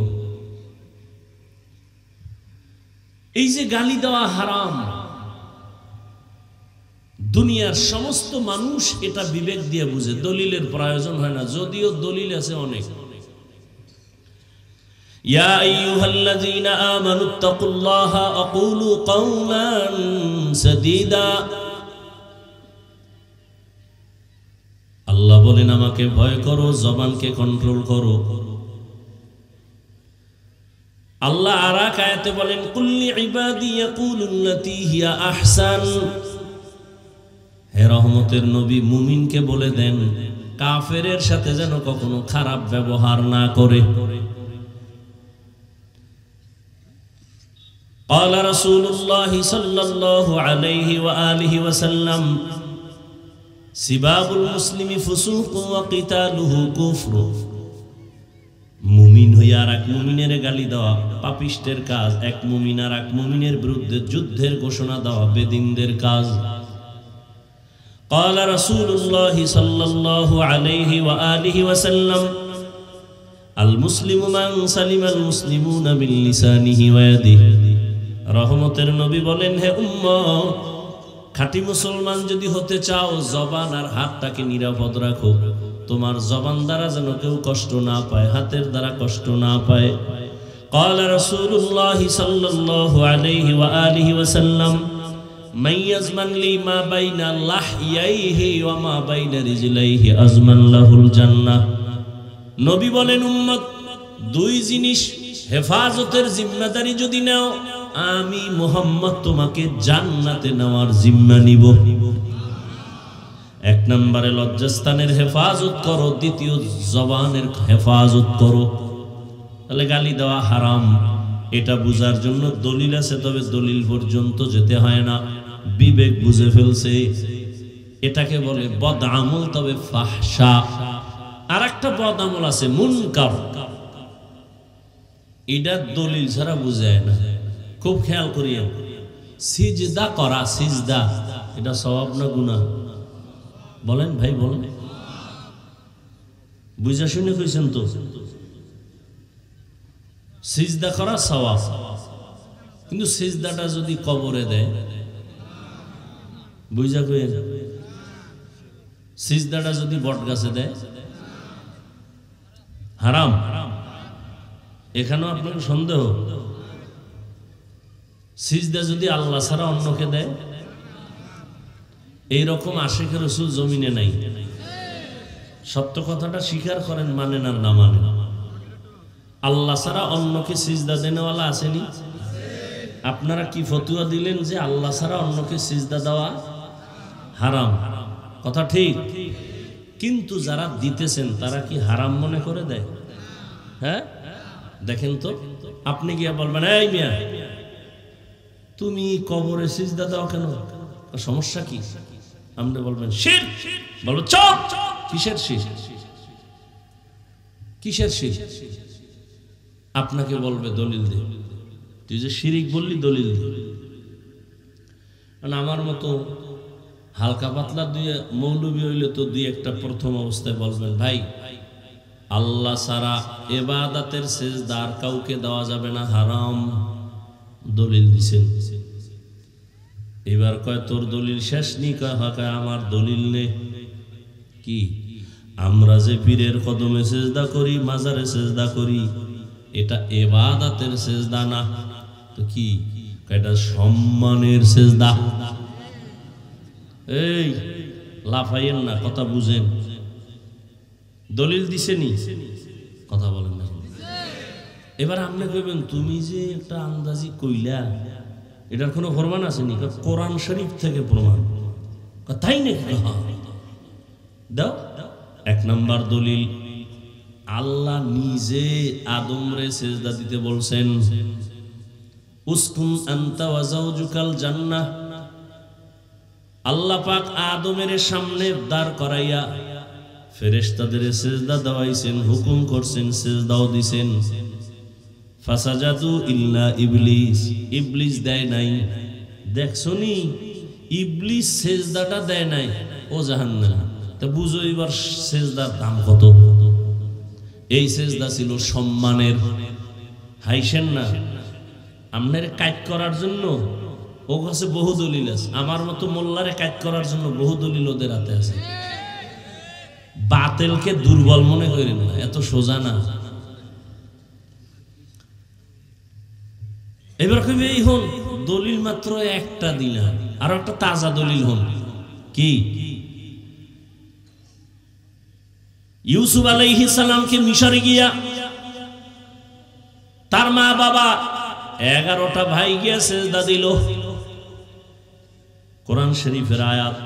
এই যে গালি দেওয়া হারাম, দুনিয়ার সমস্ত মানুষ এটা বিবেক দিয়ে বুঝে, দলিলের প্রয়োজন হয় না, যদিও দলিল আছে অনেক। ইয়া আইয়ুহাল্লাযীনা আমানুত্তাকুল্লাহা আকুলু কাওলান সাদীদা। আল্লাহ বলেন আমাকে ভয় করো, জবানকে কন্ট্রোল করো। আল্লাহ আর এক আয়াতে বলেন কুল্লি ইবাদি ইয়াকুলুল্লাতী হিয়া আহসান। হে রহমতের নবী, মুমিনকে বলে দেন কাফেরের সাথে যেন কখনো খারাপ ব্যবহার না করে। قال رسول الله صلى الله عليه وآله وسلم সিবাবুল মুসলিমি ফুসুকুন ওয়া কিতালুহু কুফর। মুমিন হইয়া আর এক মুমিনের গালি দেওয়া পাপিষ্টের কাজ, এক মুমিন আর এক মুমিনের বিরুদ্ধে যুদ্ধের ঘোষণা দেওয়া বেদিনদের কাজ। قال رسول الله صلى الله عليه وآله وسلم المسلم من سلم المسلمون من لسانه ويده। রহমতের নবী বলেন, হে উম্মত, খাঁটি মুসলমান যদি হতে চাও জবান আর হাতটাকে নিরাপদ রাখো। তোমার জবান দ্বারা যেন কেউ কষ্ট না পায়, হাতের দ্বারা কষ্ট না পায়। قال رسول الله صلى الله عليه وآله وسلم من يزمن لي ما بين لحييه وما بين رجليه أزمن له الجنة। নবী বলেন, উম্মত, দুই জিনিস হেফাজতের জিম্মাদারি যদি নাও, আমি মুহাম্মদ তোমাকে জান্নাতে নেওয়ার জিম্মা নিব। এক নম্বরে লজ্জাস্থানের হেফাজত করো, দ্বিতীয় জবানের হেফাজত করো। তাহলে গালি দেওয়া হারাম, এটা বুঝার জন্য দলিল আছে, তবে দলিল পর্যন্ত যেতে হয় না, বিবেক বুঝে ফেলছে। এটাকে বলে বদ আমল, তবে ফাহশা। আর একটা বদ আমল আছে মুনকার, এটা দলিল ছাড়া বুঝায় না। খুব খেয়াল করিয়েন, সিজদা করা, সিজদা এটা সওয়াব না গুনাহ? বলেন ভাই, বলেন। বুঝা শুনে কইছেন তো? সিজদা করা সওয়াব, কিন্তু সিজদাটা যদি কবরে দেয়, বুঝা কইেন, সিজদাটা যদি বট গাছে দেয় হারাম। এখানেও আপনার সন্দেহ? সিজদা যদি আল্লাহ ছাড়া অন্যকে দেয়, এইরকম আশিক রাসূল জমিনে নাই। সত্য কথাটা স্বীকার করেন, মানেন আর না মানেন, আল্লাহ ছাড়া অন্যকে সিজদা দেনেওয়ালা আসেনি? আপনারা কি ফতুয়া দিলেন যে আল্লাহ ছাড়া অন্যকে সিজদা দেওয়া হারাম? কথা ঠিক, কিন্তু যারা দিতেছেন তারা কি হারাম মনে করে দেয়? হ্যাঁ, দেখেন তো, আপনি গিয়া বলবেন, এই মিয়া তুমি কবরে সিজদা দাও কেন, সমস্যা কি? আপনি বলবেন শিরক, বলবো চুপ, কিসের শিরক, কিসের শিরক? আপনাকে বলবে দলিল দে, তুই যে শিরিক বললি দলিল দে। কারণ আমার মতো হালকা পাতলা দুই মৌলবী হইলে তো দুই একটা প্রথম অবস্থায় বলবেন, ভাই আল্লাহ ছাড়া ইবাদতের সিজদা আর কাউকে দেওয়া যাবে না, হারাম। দলিল দিছেন। এবার কয় তোর দলিল শেষ নি? কয় আমার দলিল নে। কি? আমরা যে পীরের কদমে সিজদা করি, মাজারে সিজদা করি, এটা ইবাদতের সিজদা না। তো কি? এটা সম্মানের সিজদা। এই লাফাইয়েন না, কথা বুঝেন। দলিল দিছেনি, কথা বলেন না। এবার আপনি কইবেন, তুমি যে একটা আন্দাজি কইলা, এটার কোনো প্রমাণ আছে নি? কোরআন শরীফ থেকে প্রমাণ। তাই নাকি? দাও। এক নাম্বার দলিল, আল্লাহ নিজে আদমরে সিজদা দিতে বলছেন, উসকুন আনতা ওয়া যাওজুকাল জান্নাহ। আল্লাহ পাক আদমের সামনে দাঁড় করাইয়া ফেরেশতাদের সিজদা দেওয়াইছেন, হুকুম করছেন, সিজদাও দিছেন। ফাসাজাদু ইল্লা ইবলিস, ইবলিস দেয় নাই। দেখছনি, ইবলিস সিজদাটা দেয় নাই, ও জাহান্নামী। তা বুঝো এবার সিজদার দাম কত। এই সিজদা ছিল সম্মানের। হাইছেন না, আপনারে কাজ করার জন্য ও কাছে বহু দলিল আছে। আমার মতো মোল্লারে কাজ করার জন্য বহু দলিল ওদের হাতে আছে। বাতিলকে দুর্বল মনে করেন না, এত সোজা না। এবার কইবে, এই হন দলিল মাত্র একটা দিলাম, আর একটা তাজা দলিল হন। কি? ইউসুফ আলাইহিস সালামকে মিশরে গিয়া তার মা বাবা 11টা ভাই গিয়া সিজদা দিল। কোরআন শরীফের আয়াত,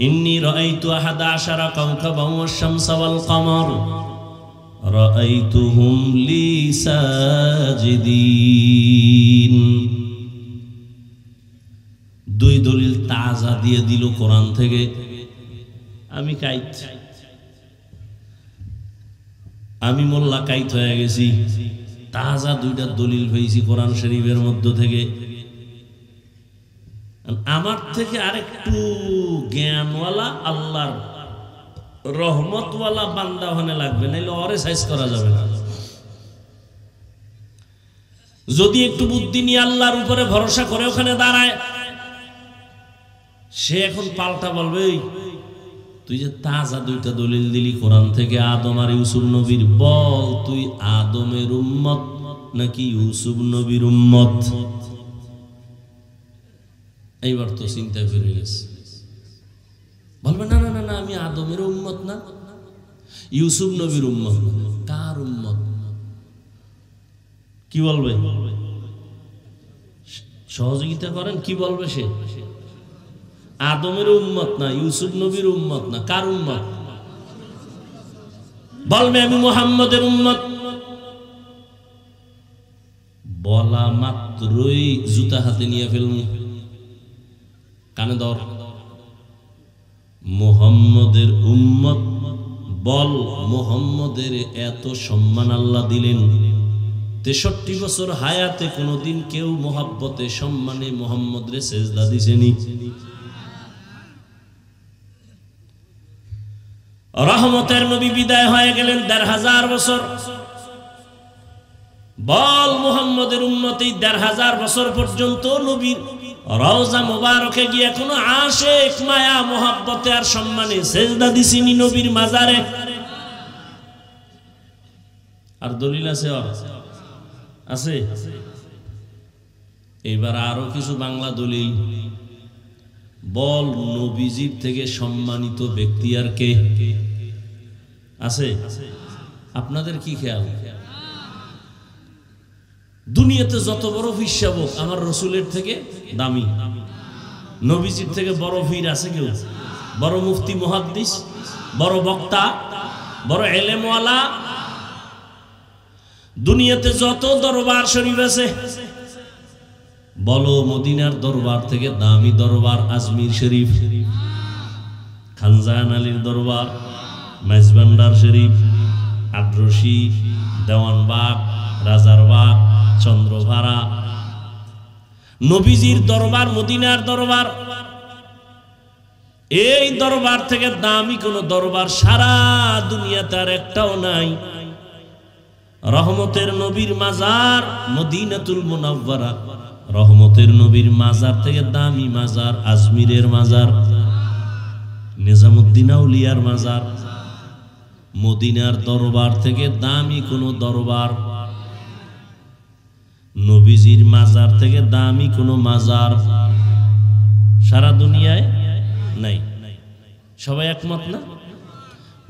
ইন্নী রাআইতু 11 কাওকাবান ওয়াশ-শামসা ওয়াল কমার রাআইতুহুম লি সাজিদিন। দুই দলিল তাজা দিয়ে দিল কোরআন থেকে। আমি কাইত, আমি মোল্লা কাইত হয়ে গেছি। তাজা দুইটা দলিল পেয়েছি কোরআন শরীফের মধ্য থেকে। আমার থেকে আরেকটু জ্ঞানওয়ালা আল্লাহর রহমতওয়ালা বান্দা ওখানে লাগবে, নাইলে ওরে সাইজ করা যাবে না। যদি একটু বুদ্ধি নিয়ে আল্লাহর উপরে ভরসা করে ওখানে দাঁড়ায়, সে এখন পাল্টা বলবে, তুই যে তাজা দুইটা দলিল দিলি কোরআন থেকে আদম আর ইউসুফ নবীর, বল তুই আদমের উম্মত নাকি ইউসুফ নবীর উম্মত? এইবার তো চিন্তা ফিরে গেছে, বলবে না না না না, আমি আদমের উম্মত না, ইউসুফ নবীর উম্মত। কার উম্মত? কি বলবে? সহযোগিতা করেন, কি বলবে সে? আদমের উম্মত না, ইউসুফ নবীর উম্মত না, কার উম্মত? বলবে আমি মুহাম্মদের উম্মত। বলা মাত্রই জুতা হাতে নিয়ে ফেলুন, কানে ধর, মুহাম্মদের উম্মত বল। মুহাম্মদের এত সম্মান আল্লাহ দিলেন, 63 বছর হায়াতে কোনদিন কেউ মোহাব্বতে সম্মানে মুহাম্মদ রে সেজদা দিছেনি? রহমতের নবী বিদায় হয়ে গেলেন 1500 বছর। বল মুহাম্মদের উম্মতি 1500 বছর পর্যন্ত নবীর রওজা মোবারকে গিয়ে কোনো আশিক মায়া মোহাব্বতে আর সম্মানে সেজদা দিছিনি নবীর মাজারে? আর দলিল আছে? আছে। এবার আরো কিছু বাংলা দলিল। বল নবীজির থেকে সম্মানিত ব্যক্তি আর কে আছে? আপনাদের কি খেয়াল? দুনিয়াতে যত বড় ফিসাবক আমার রসুলের থেকে দামি, নবীজির থেকে বড় ফির আছে কেউ? বড় মুফতি মুহাদ্দিস, বড় বক্তা, বড় এলেমওয়ালা? দুনিয়াতে যত দরবার শরীফ আছে, বলো মদিনার দরবার থেকে দামি দরবার আজমির শরীফ, খানজাহান আলীর দরবার, মেজবান্ডার শরীফ, আদ্রসি, দেওয়ানবাগ, রাজারবাগ, চন্দ্রভাড়া। নবীজির দরবার মদিনার দরবার, এই দরবার থেকে দামি কোন দরবার সারা দুনিয়াতে আর একটাও নাই। রহমতের নবীর মাজার মদিনাতুল মুনাওয়ারা, রহমতের নবীর মাজার থেকে দামি মাজার আজমিরের মাজার, নিজামুদ্দিন আউলিয়ার মাজার। মদিনার দরবার থেকে দামি কোন দরবার, নবীজির মাজার থেকে দামি কোন মাজার সারা দুনিয়ায় নাই। সবাই একমত না?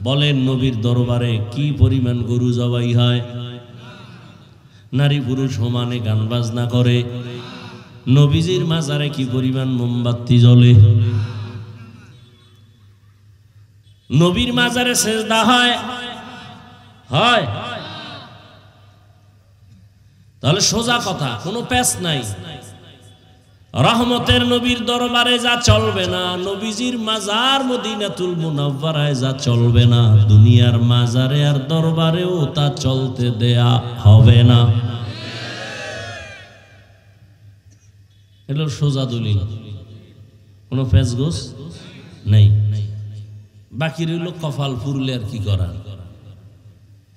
বলেন নবীর দরবারে কি পরিমাণ গরু জবাই হয়, নারী পুরুষ সমানে গান বাজনা করে। নবীজির মাজারে কি পরিমাণ মোমবাতি জ্বলে। নবীর মাজারে সেজদা হয়, হয়? তাহলে সোজা কথা, কোনো প্যাচ নাই। রহমতের নবীর দরবারে যা চলবে না, নবীজির মাজার মদিনাতুল মুনাওয়ারায় যা চলবে না, দুনিয়ার মাজারে আর দরবারেও তা চলতে দেয়া হবে না। এগুলো সোজা দলিল, কোনো প্যাচ গোস নেই। বাকি রইল কপাল ফুরলে আর কি করার।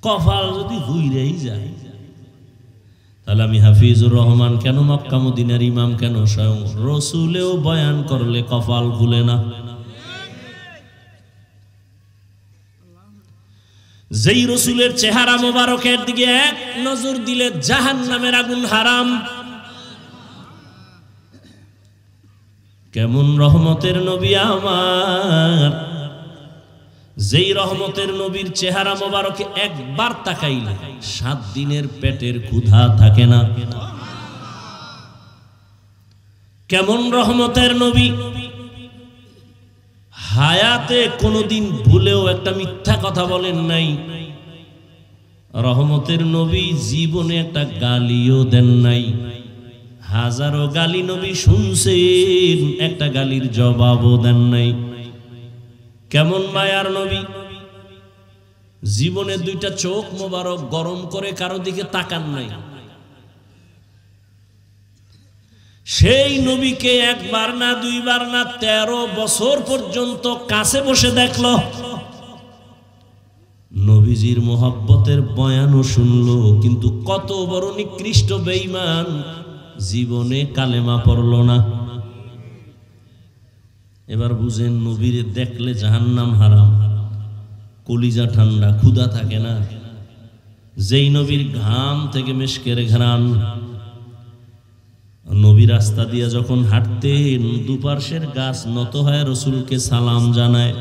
কপাল যদি হুইরেই যায়, তাহলে আমি হাফিজুর রহমান কেন, মক্কা মদিনার ইমাম কেন, স্বয়ং রসুলেও বয়ান করলে কপাল খুলে না। যেই রসুলের চেহারা মোবারকের দিকে এক নজর দিলে জাহান্নামের আগুন হারাম। কেমন রহমতের নবী আমার, যেই রহমতের নবীর চেহারা মোবারকে একবার তাকাইলে 7 দিনের পেটের ক্ষুধা থাকে না। কেমন রহমতের নবী, হায়াতে কোনোদিন ভুলেও একটা মিথ্যা কথা বলেন নাই। রহমতের নবী জীবনে একটা গালিও দেন নাই। হাজারো গালি নবী শুনছেন, একটা গালির জবাবও দেন নাই। কেমন মায়ার নবী, জীবনে দুইটা চোখ মোবারক গরম করে কারো দিকে তাকান নাই। সেই নবীকে একবার না দুইবার না 13 বছর পর্যন্ত কাছে বসে দেখলো, নবীজির মোহাব্বতের বয়ানও শুনলো, কিন্তু কত বড় নিকৃষ্ট বেঈমান, জীবনে কালেমা পড়লো না। এবার বুঝেন, নবীর দেখলে জাহান্নাম হারাম, কলিজা ঠান্ডা, ক্ষুধা থাকে না। যেই নবীর ঘাম থেকে মেশকের ঘ্রাণ, নবী রাস্তা দিয়ে যখন হাঁটতেন দুপার্শ্বের গাছ নত হয় রসুলকে সালাম জানায়।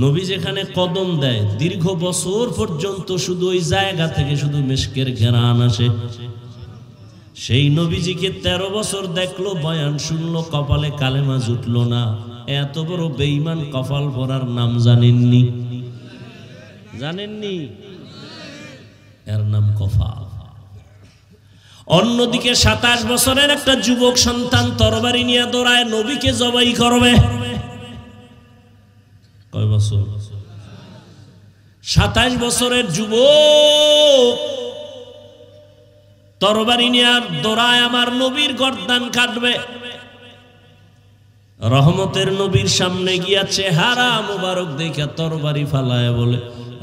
নবী যেখানে কদম দেয় দীর্ঘ বছর পর্যন্ত শুধু ওই জায়গা থেকে শুধু মেশকের ঘ্রাণ আসে। সেই নবীজিকে 13 বছর দেখলো, বয়ান শুনলো, কপালে কালেমা জুটলো না। এত বড় বেঈমান কপাল পরার নাম জানেননি? জানেননি? এর নাম কপাল। অন্যদিকে 27 বছরের একটা যুবক সন্তান তরবারি নিয়ে দৌড়ায়, নবীকে জবাই করবে। কয় বছর? 27 বছরের যুবক তরবারি নিয়ে দৌড়ায়, আমার নবীর গর্দান কাটবে। রহমতের নবীর সামনে গিয়া চেহারা মুবারক দেখে তরবারি ফালায় বলে,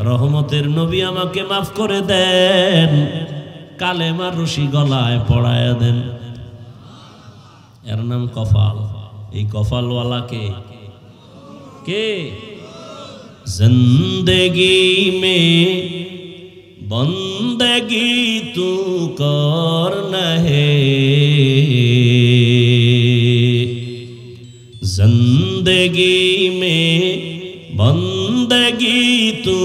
রহমতের নবী আমাকে মাফ করে দেন, কালেমার রশি গলায় পড়ায় দেন। এর নাম কফাল। এই কফালওয়ালাকে কে? জিন্দেগি মে বন্দেগি তু করনা হে, जिंदगी में बंदगी तू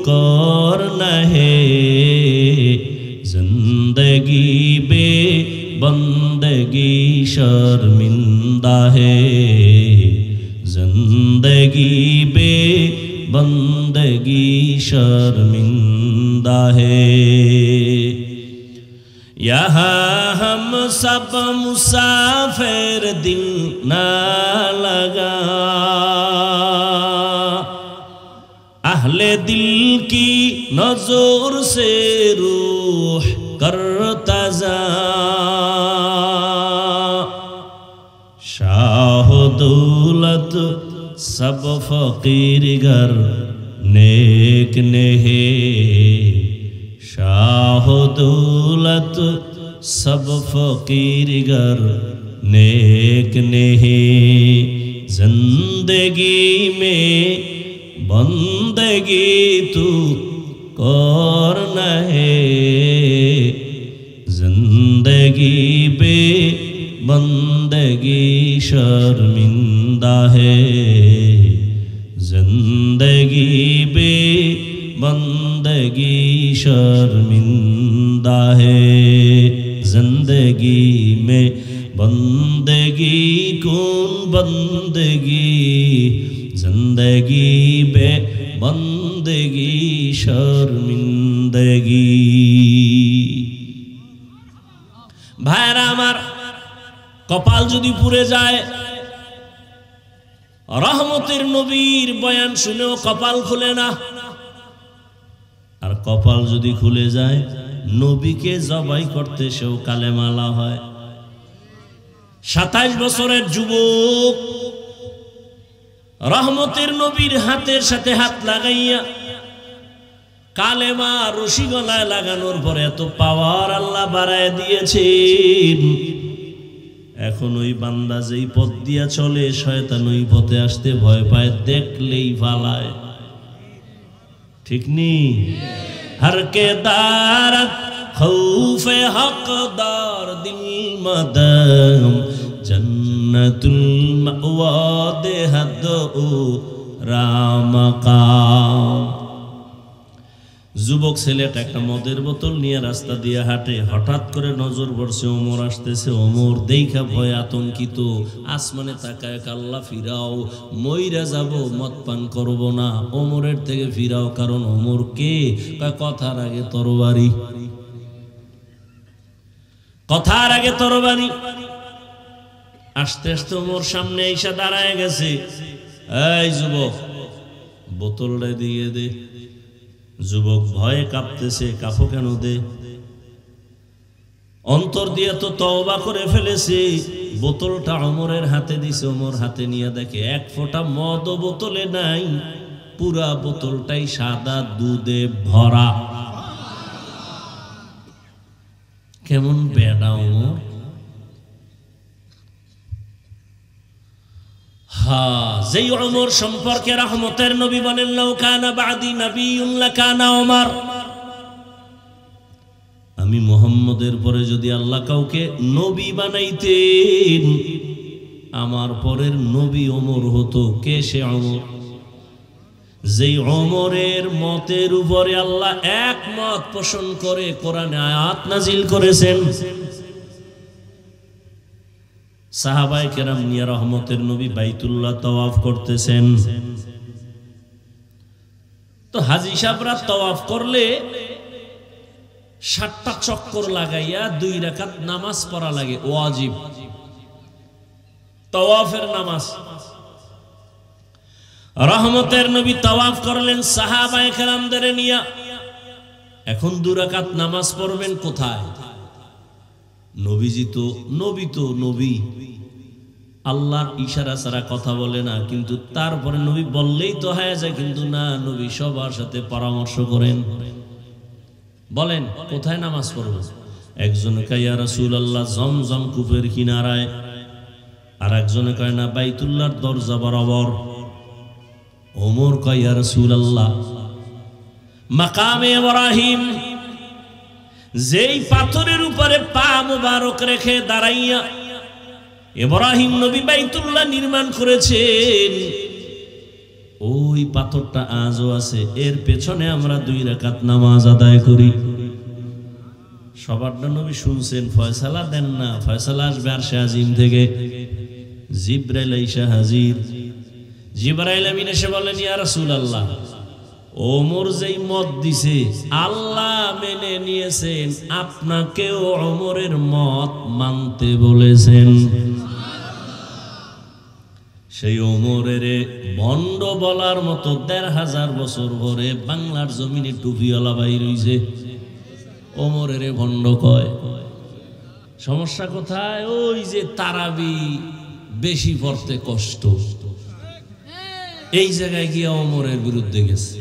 करना है, जिंदगी बे बंदगी शर्मिंदा है, जिंदगी बे बंदगी शर्मिंदा है। यहाँ हम सब मुसाफिर दिल ना लगा, अहले दिल की नजर से रूह करता जा, शाह दौलत सब फकीर घर नेक नेहे, शाह दौलत सब फकीर घर नेक नेहे, जिंदगी में बंदगी तू करना है, जिंदगी बे बंदगी शर्मिंदा है, जिंदगी बे बंदगी शर्मिंदा है, जिंदगी में बंदगी कौन बंदगी, जिंदगी बे बंदगी शर्मिंदगी। भाईरा आमार, कपाल जदि पुड़े जाए, रहमतेर नबीर बयान शुनेও कपाल खुले ना, আর কপাল যদি খুলে যায় নবীকে জবাই করতে সেও কালেমালা হয়। 27 বছরের যুবক রহমতের নবীর হাতের সাথে হাত লাগাইয়া কালেমা রশি গলায় লাগানোর পরে এত পাওয়ার আল্লাহ বাড়ায় দিয়েছেন, এখন ওই বান্দা যেই পথ দিয়া চলে শয়তান ওই পথে আসতে ভয় পায়, দেখলেই পালায়। ठीक नहीं? हर के दारत खौफे हकदार दिल मदम जन्नतुल मअवा दे हदो रामकाम। যুবক ছেলেটা একটা মদের বোতল নিয়ে রাস্তা দিয়ে হাঁটে, হঠাৎ করে নজর পড়ছে ওমর আসতেছে। ওমর দেখা ভয় আতঙ্কিত, আসমানে তাকায়, আল্লাহ ফিরাও, মইরা যাব, মদ পান করব না, ওমরের থেকে ফিরাও। কারণ ওমর কে? কথার আগে তরবারি, কথার আগে তরবারি। আস্তে আস্তে ওমর সামনে এসে দাঁড়ায় গেছে। এই যুবক, বোতলটা দিয়ে দে। যুবক ভয়ে কাঁপতেছে, কাঁপো কেন? দে। অন্তর দিয়ে তো তওবা করে ফেলেছে। বোতলটা ওমরের হাতে দিছে, ওমর হাতে নিয়ে দেখে এক ফোঁটা মদ বোতলে নাই, পুরা বোতলটাই সাদা দুধে ভরা। কেমন বেডা ওমর! যেই ওমর সম্পর্কে রহমতের নবী বলেন, লাউ কানা বাদি নবিয়্যুন লাকানা ওমর, আমি মুহাম্মদের পরে যদি আল্লাহ কাউকে নবী বানাইতেন, আমার পরের নবী ওমর হতো। কে সে ওমর? যেই ওমরের মতের উপরে আল্লাহ একমত পোষণ করে কোরআনে আয়াত নাজিল করেছেন। সাহাবায়ে কেরাম নিয়ে রহমতের নবী বাইতুল্লাহ তাওয়াফ করতেছেন। তো হাজী সাহেবরা তাওয়াফ করলে 7টা চক্কর লাগাইয়া 2 রাকাত নামাজ পড়া লাগে, ওয়াজিব তাওয়াফের নামাজ। রহমতের নবী তাওয়াফ করলেন সাহাবায়ে কেরামদের নিয়ে। এখন 2 রাকাত নামাজ পড়বেন কোথায়? নবীজি তো নবী, আল্লাহর ইশারা ছাড়া কথা বলে না, কিন্তু তারপরে নবী বললেই তো হয়ে যায়। কিন্তু না, নবী সবার সাথে পরামর্শ করেন। বলেন কোথায় নামাজ পড়ব? একজনে কয় ইয়া রাসূলুল্লাহ জমজম কূপের কিনারায়, আর একজনে কয় না বাইতুল্লাহর দরজা বরাবর। ওমর কয় ইয়া রাসূলুল্লাহ মাকামে ইব্রাহিম, যেই পাথরের উপরে পা মুবারক রেখে দাঁড়াইয়া ইব্রাহিম নবী বাইতুল্লাহ নির্মাণ করেছেন, ওই পাথরটা আজও আছে, এর পেছনে আমরা 2 রাকাত নামাজ আদায় করি। সবারটা নবী শুনছেন, ফয়সালা দেন না। ফয়সালা আসবে আরশে আজিম থেকে। জিবরাইল আইসা হাজির। জিবরাইল আমিন এসে বলেন ইয়া রাসূলুল্লাহ, ওমর যেই মত দিছে আল্লাহ মেনে নিয়েছেন, আপনাকেও ওমরের মত মানতে বলেছেন। সেই ওমরের ভণ্ড বলার মতো 1500 বছর পরে বাংলার জমিনে টুপিওয়ালা বাইর হইছে, ওমরের ভণ্ড কয়। সমস্যা কোথায়? ওই যে তারাবি বেশি পড়তে কষ্ট, এই জায়গায় গিয়ে ওমরের বিরুদ্ধে গেছে।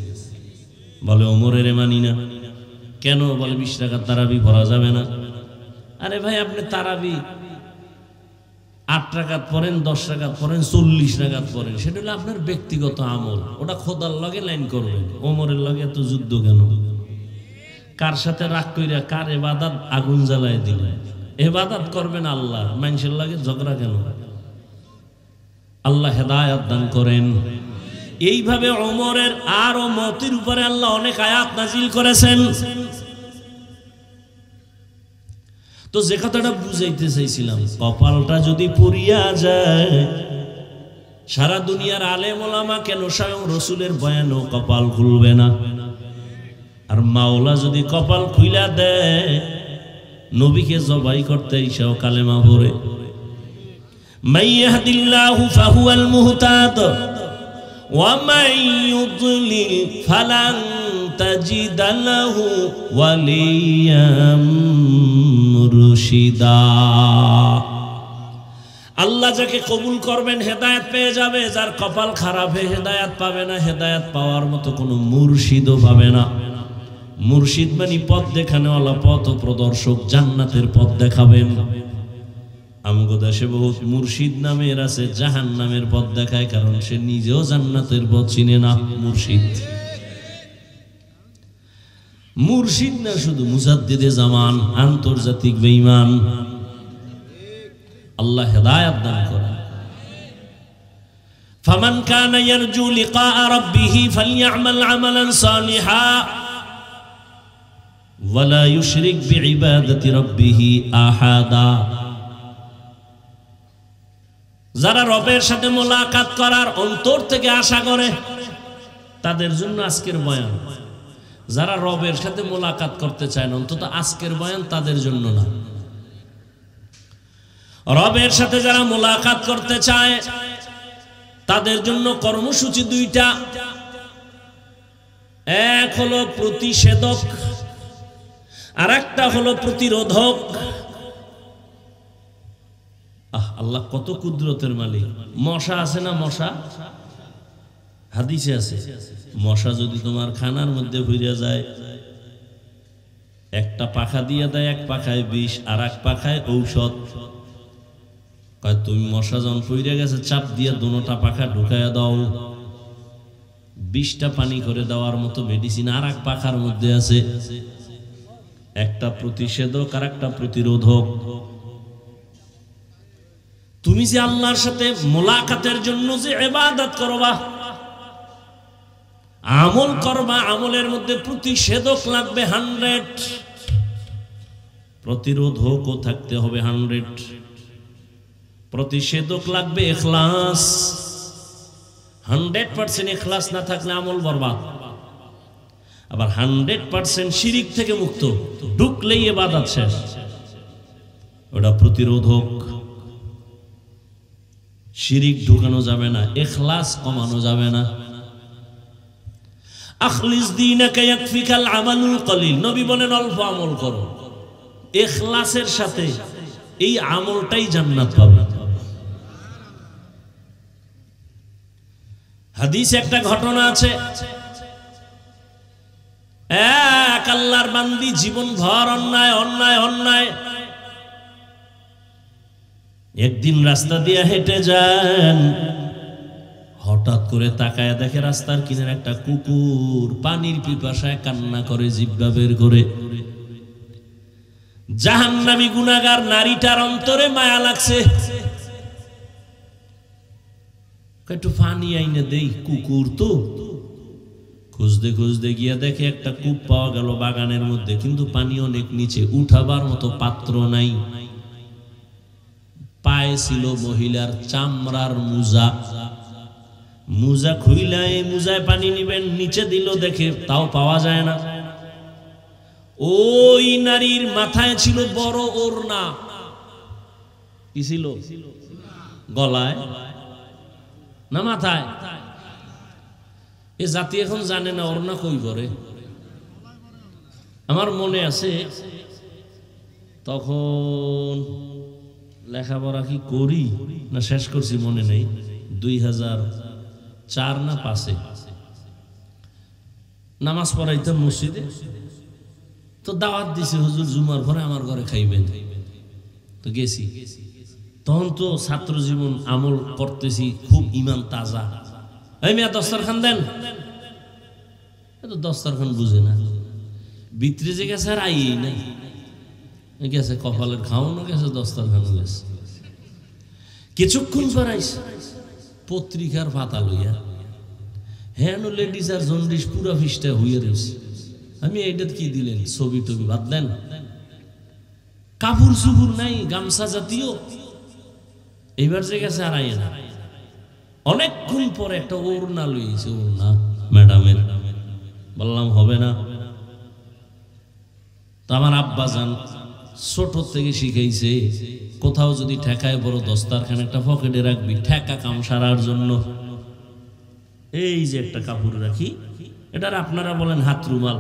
বলে ওমরের মানি না। কেন? বলে 20 রাকাত তারাবি পড়া যাবে না। আরে ভাই, আপনি তারাবি 8 রাকাত পড়েন, 10 রাকাত পড়েন, 40 রাকাত পড়েন, সেটা হলো আপনার ব্যক্তিগত আমল। ওটা খোদার লগে লাইন করবেন। ওমরের লগে এত যুদ্ধ কেন? কার সাথে রাগ কইরা কার ইবাদত আগুন জ্বালায় দিলেন? ইবাদত করবেন আল্লাহ, মানুষের লগে ঝগড়া কেন? আল্লাহ হেদায়েত দান করেন। এইভাবে ওমরের আরো মতের উপরে আল্লাহ অনেক আয়াত নাজিল করেছেন। তো যে কথাটা বুঝাইতে চাইছিলাম, কপালটা যদি পুরিয়া যায়, সারা দুনিয়ার আলেম ওলামা কেন স্বয়ং রসুলের বয়ানও কপাল খুলবে না? আর মাওলা যদি কপাল খুইলা দেয়, নবীকে জবাই করতে ইসাও কালেমা পড়ে। মাইয়াহদিল্লাহু ফাহুয়াল মুহতাদ ওয়া মান ইউদ্লিল ফালান তাজিদ লাহু ওয়ালিয়াম মুরশিদা। আল্লাহ যাকে কবুল করবেন হেদায়েত পেয়ে যাবে, যার কপাল খারাপ হয়ে হেদায়েত পাবে না, হেদায়েত পাওয়ার মতো কোনো মুর্শিদও পাবে না। মুর্শিদ মানে পথ দেখানেওয়ালা, পথ প্রদর্শক, জান্নাতের পথ দেখাবেন। আমগো দেশে বহুত মুর্শিদ নামের আছে, জাহান্নামের পথ দেখায়, কারণ সে নিজেও জান্নাতের পথ চিনে না। মুর্শিদ না শুধু মুজাদ্দিদে জামান, আন্তর্জাতিক বেঈমান। আল্লাহ হেদায়েত দান করেন। ফামান কানা ইয়ারজু লিকা রাব্বিহি ফালইআমাল আমালান সালিহা ওয়ালা ইউশরিক বিইবাদাতি রাব্বিহি আহাদা। যারা রবের সাথে মোলাকাত করার অন্তর থেকে আশা করে, তাদের জন্য আজকের বয়ান। যারা রবের সাথে মোলাকাত করতে চায় না, অন্তত আজকের বয়ান তাদের জন্য না। রবের সাথে যারা মোলাকাত করতে চায়, তাদের জন্য কর্মসূচি দুইটা, এক হলো প্রতিষেধক আর একটা হলো প্রতিরোধক। আল্লাহ কত কুদরতের মালিক। মশা আছে না, মশা হাদিসে আছে, মশা যদি তোমার খানার মধ্যে ভরে যায়, একটা পাখা দিয়ে দেয়, এক পাখায় বিষ আর এক পাখায় ঔষধ। তুমি মশা যখন পইরে গেছে চাপ দিয়ে দুটা পাখা ঢুকাইয়া দাও, বিষটা পানি করে দেওয়ার মতো মেডিসিন আর এক পাখার মধ্যে আছে, একটা প্রতিষেধক আর একটা প্রতিরোধক। তুমি যে আল্লাহর সাথে মোলাকাতের জন্য যে ইবাদত করবা, আমল করবা, আমলের মধ্যে প্রতিষেধক লাগবে 100, প্রতিরোধকও থাকতে হবে 100। প্রতিষেধক লাগবে ইখলাস, 100% ইখলাস না থাকলে আমল বরবাদ। আবার 100% শিরিক থেকে মুক্ত, ঢুকলেই ইবাদত শেষ, ওটা প্রতিরোধক। শিরিক ঢুকানো যাবে না, ইখলাস কমানো যাবে না। আখলিস দীনাকা ইয়াকফিকাল আমালুল কলিল, নবী বলেন অল্প আমল করো, ইখলাসের সাথে এই আমলটাই জান্নাত পাবে। হাদিসে একটা ঘটনা আছে, এক আল্লাহর বান্দি জীবন ভর অন্যায় অন্যায় অন্যায়, একদিন রাস্তা দিয়ে হেঁটে যান, হঠাৎ করে তাকায় দেখে রাস্তার কিনারে একটা কুকুর পানির পিপাসায় কান্না করে জিহ্বা বের করে। জাহান্নামী গুনাহগার নারীটার অন্তরে মায়া লাগছে, একটু পানি আইনে দেই, কুকুর তো। খুঁজতে খুঁজতে গিয়া দেখে একটা কূপ পাওয়া গেল বাগানের মধ্যে, কিন্তু পানি অনেক নিচে, উঠাবার মতো পাত্র নাই। পায়ে ছিল মহিলার চামড়ার মুজা, মুজা খুইলা এই মুজায় পানি নিবেন, নিচে দিল, দেখে তাও পাওয়া যায় না। ওই নারীর মাথায় ছিল বড় ওড়না, কি ছিল, গলায় না মাথায়, এ জাতি এখন জানে না ওড়না কই করে। আমার মনে আছে তখন লেখাপড়া কি করি না শেষ করছি মনে নেই, 2004 না 5-এ নামাজ পড়াইতাম মসজিদে, তো দাওয়াত দিছে হুজুর জুমার পরে আমার ঘরে খাইবেন, তো গেছি। তখন তো ছাত্র জীবন, আমল করতেছি, খুব ইমান তাজা। এই মিয়া দস্তরখান দেন, তো দস্তরখান বুঝে না, ভিতরে যে গেছে আর আইই নাই, গেছে কপালের খাওয়ানো গেছে, দস্তরখানও গেছে। কিছুক্ষণ পর আইস পত্রিকার পাতা লইয়া, হ্যাঁ লেডিস আর জন্ডিস পুরা ফিসটা হইয়া রয়েছে। আমি এইটা কি দিলেন, ছবি টবি বাদ দেন, কাপড় চুপুর নাই, গামছা জাতীয়। এইবার যে গেছে আর আইয়ে না, অনেকক্ষণ পরে একটা ওড়না লইছে, ওড়না ম্যাডামের। বললাম হবে না, তো আমার আব্বা জান ছোট থেকে শিখাইছে, কোথাও যদি ঠেকায় বড় দস্তারখান একটা পকেটে রাখবি, ঠেকা কাম সারার জন্য। এই যে একটা কাপড় রাখি, এটার আপনারা বলেন হাত রুমাল,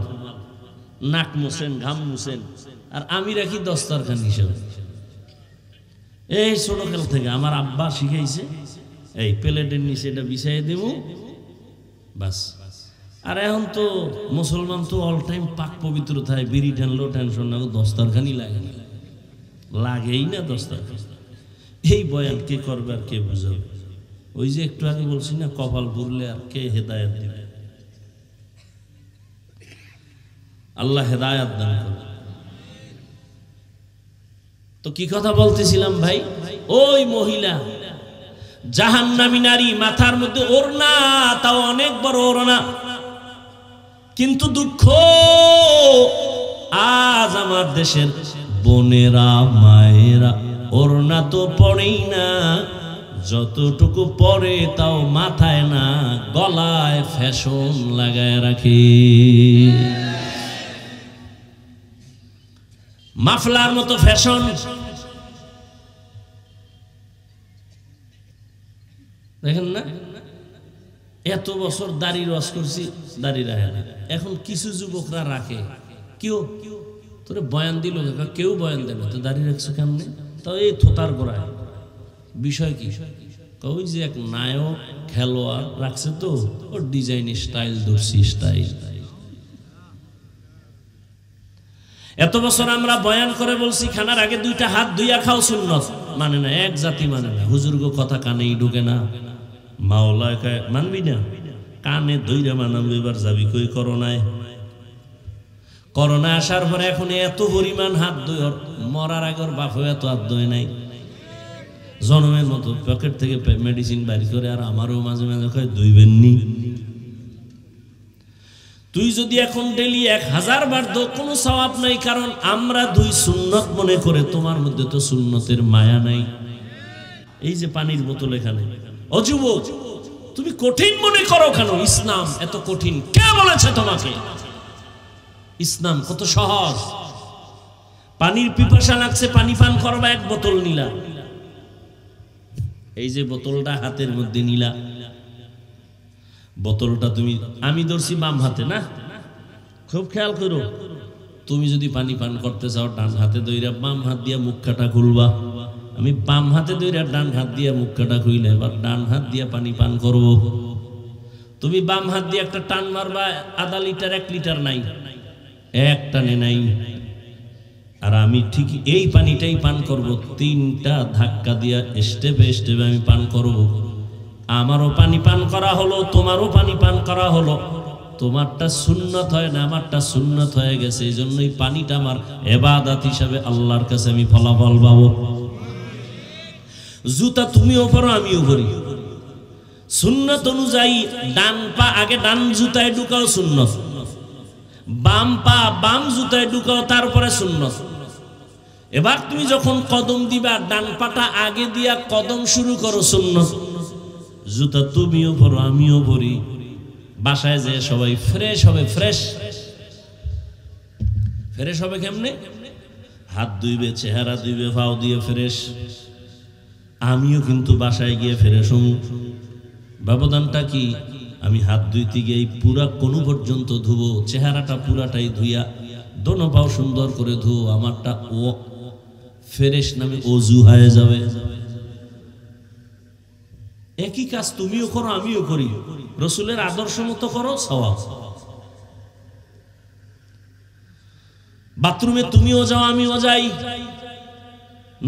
নাক মুছেন, ঘাম মুছেন, আর আমি রাখি দস্তারখান হিসেবে। এই ছোটকাল থেকে আমার আব্বা শিখাইছে, এই প্লেটের নিচে এটা বিছাই দেব, বাস। আর এখন তো মুসলমান তো অল টাইম পাক পবিত্র থাকে, বিড়ি টানলো টেনশন না, দস্তারখানি লাগে না, লাগেই না দস্তারখান। এই বয়ান কে করবে আর কে বুঝাবে? ওই যে একটু আগে বলছি না, কপাল পুরলে আর কে হেদায়েত দিবে? আল্লাহ হেদায়েত দান করে। তো কি কথা বলতেছিলাম ভাই? ওই মহিলা জাহান্নামী নারী, মাথার মধ্যে ওড়না, তাও অনেক বড় ওড়না। কিন্তু দুঃখ, আজ আমার দেশের বোনেরা মায়েরা ওড়না তো পড়েই না, যতটুকু পরে তাও মাথায় না, গলায় ফ্যাশন লাগায় রাখি, মাফলার মতো ফ্যাশন। দেখেন না, এত বছর দাড়ি রস করছি, দাড়ি রাখে না। এখন কিছু যুবকরা রাখে, কেউ তোরে বয়ান দিল, কেউ বয়ান দেয় না, তো দাড়ি রাখছো কেমনে? তো এই থোতার গোড়ায় বিষয় কি? ওই যে এক নায়ক খেলোয়াড় রাখছে, তো ওর ডিজাইন স্টাইল দর্শি স্টাইল। এত বছর আমরা বয়ান করে বলছি খানার আগে 2টা হাত ধুইয়া খাও সুন্নত, মানে না, এক জাতি মানে না। হুজুর্গ কথা কানেই ঢুকে না, মাওলা মানবি না, কানে ধইরা মানাবি। এবার যাবি কই করোনায়, করোনা আসার পরে এখন এত পরিমাণ হাত ধুই, মরার আগের বাপও এত হাত ধুই নাই, জনমের মতো পকেট থেকে মেডিসিন বাইর করে। আর আমারও মাঝে মাঝে কয় ধুইবেননি। তুই যদি এখন ডেলি 1000 বার দো, কোনো সওয়াব নাই, কারণ আমরা 2 সুন্নত মনে করে। তোমার মধ্যে তো সুন্নতের মায়া নাই। এই যে পানির বোতল এখানে, ও যুবক, তুমি কঠিন মনে করো কেন? ইসলাম এত কঠিন কে বলেছে তোমাকে? ইসলাম কত সহজ। পানির পিপাসা লাগছে, পানি পান করবা, 1 বোতল নিলা। এই যে বোতলটা হাতের মধ্যে নিলা, বোতলটা তুমি, আমি ধরছি বাম হাতে না, খুব খেয়াল করো। তুমি যদি পানি পান করতে চাও, ডান হাতে ধইরা বাম হাত দিয়া মুখ কাটা খুলবা। আমি বাম হাতে ধইরা ডান হাত দিয়া মুখ কাটা খুইলে এবার ডান হাত দিয়া পানি পান করব। তুমি বাম হাত দিয়ে একটা টান মারবা, আধা লিটার 1 লিটার নাই, 1 টানে নাই। আর আমি ঠিক এই পানিটাই পান করব, 3টা ধাক্কা দিয়া স্টেপে স্টেপে আমি পান করব। আমারও পানি পান করা হলো, তোমারও পানি পান করা হলো। তোমারটা সুন্নত হয় না, আমারটা সুন্নত হয়ে গেছে। এই জন্যই পানিটা আমার ইবাদত হিসাবে আল্লাহর কাছে আমি ফলাফল পাবো। জুতা তুমিও পরো, আমিও পরি। সুন্নত অনুযায়ী ডান পা আগে ডান জুতায় ঢুকাও, সুন্নত। বাম পা বাম জুতায় ঢুকাও, তারপরে সুন্নত। এবার তুমি যখন কদম দিবা, ডান পাটা আগে দিয়া কদম শুরু করো, সুন্নত। জুতা তুমিও পরো, আমিও পরি। বাসায় যে সবাই ফ্রেশ হবে, ফ্রেশ হবে কেমনে? হাত ধুইবে, চেহারা ধুইবে, পাও দিয়ে ফ্রেশ। আমিও কিন্তু বাসায় গিয়ে ফ্রেশ হম। ব্যবধানটা কি? আমি হাত ধুইতে গিয়ে পুরা কোনু পর্যন্ত ধুবো, চেহারাটা পুরাটাই ধুইয়া, দোনো পাও সুন্দর করে ধুবো। আমারটা ও ফ্রেশ নামে ওযু হয়ে যাবে। একই কাজ তুমিও করো, আমিও করি। রসুলের আদর্শ মতো করো, সওয়াব। বাথরুমে তুমিও যাও, আমিও যাই,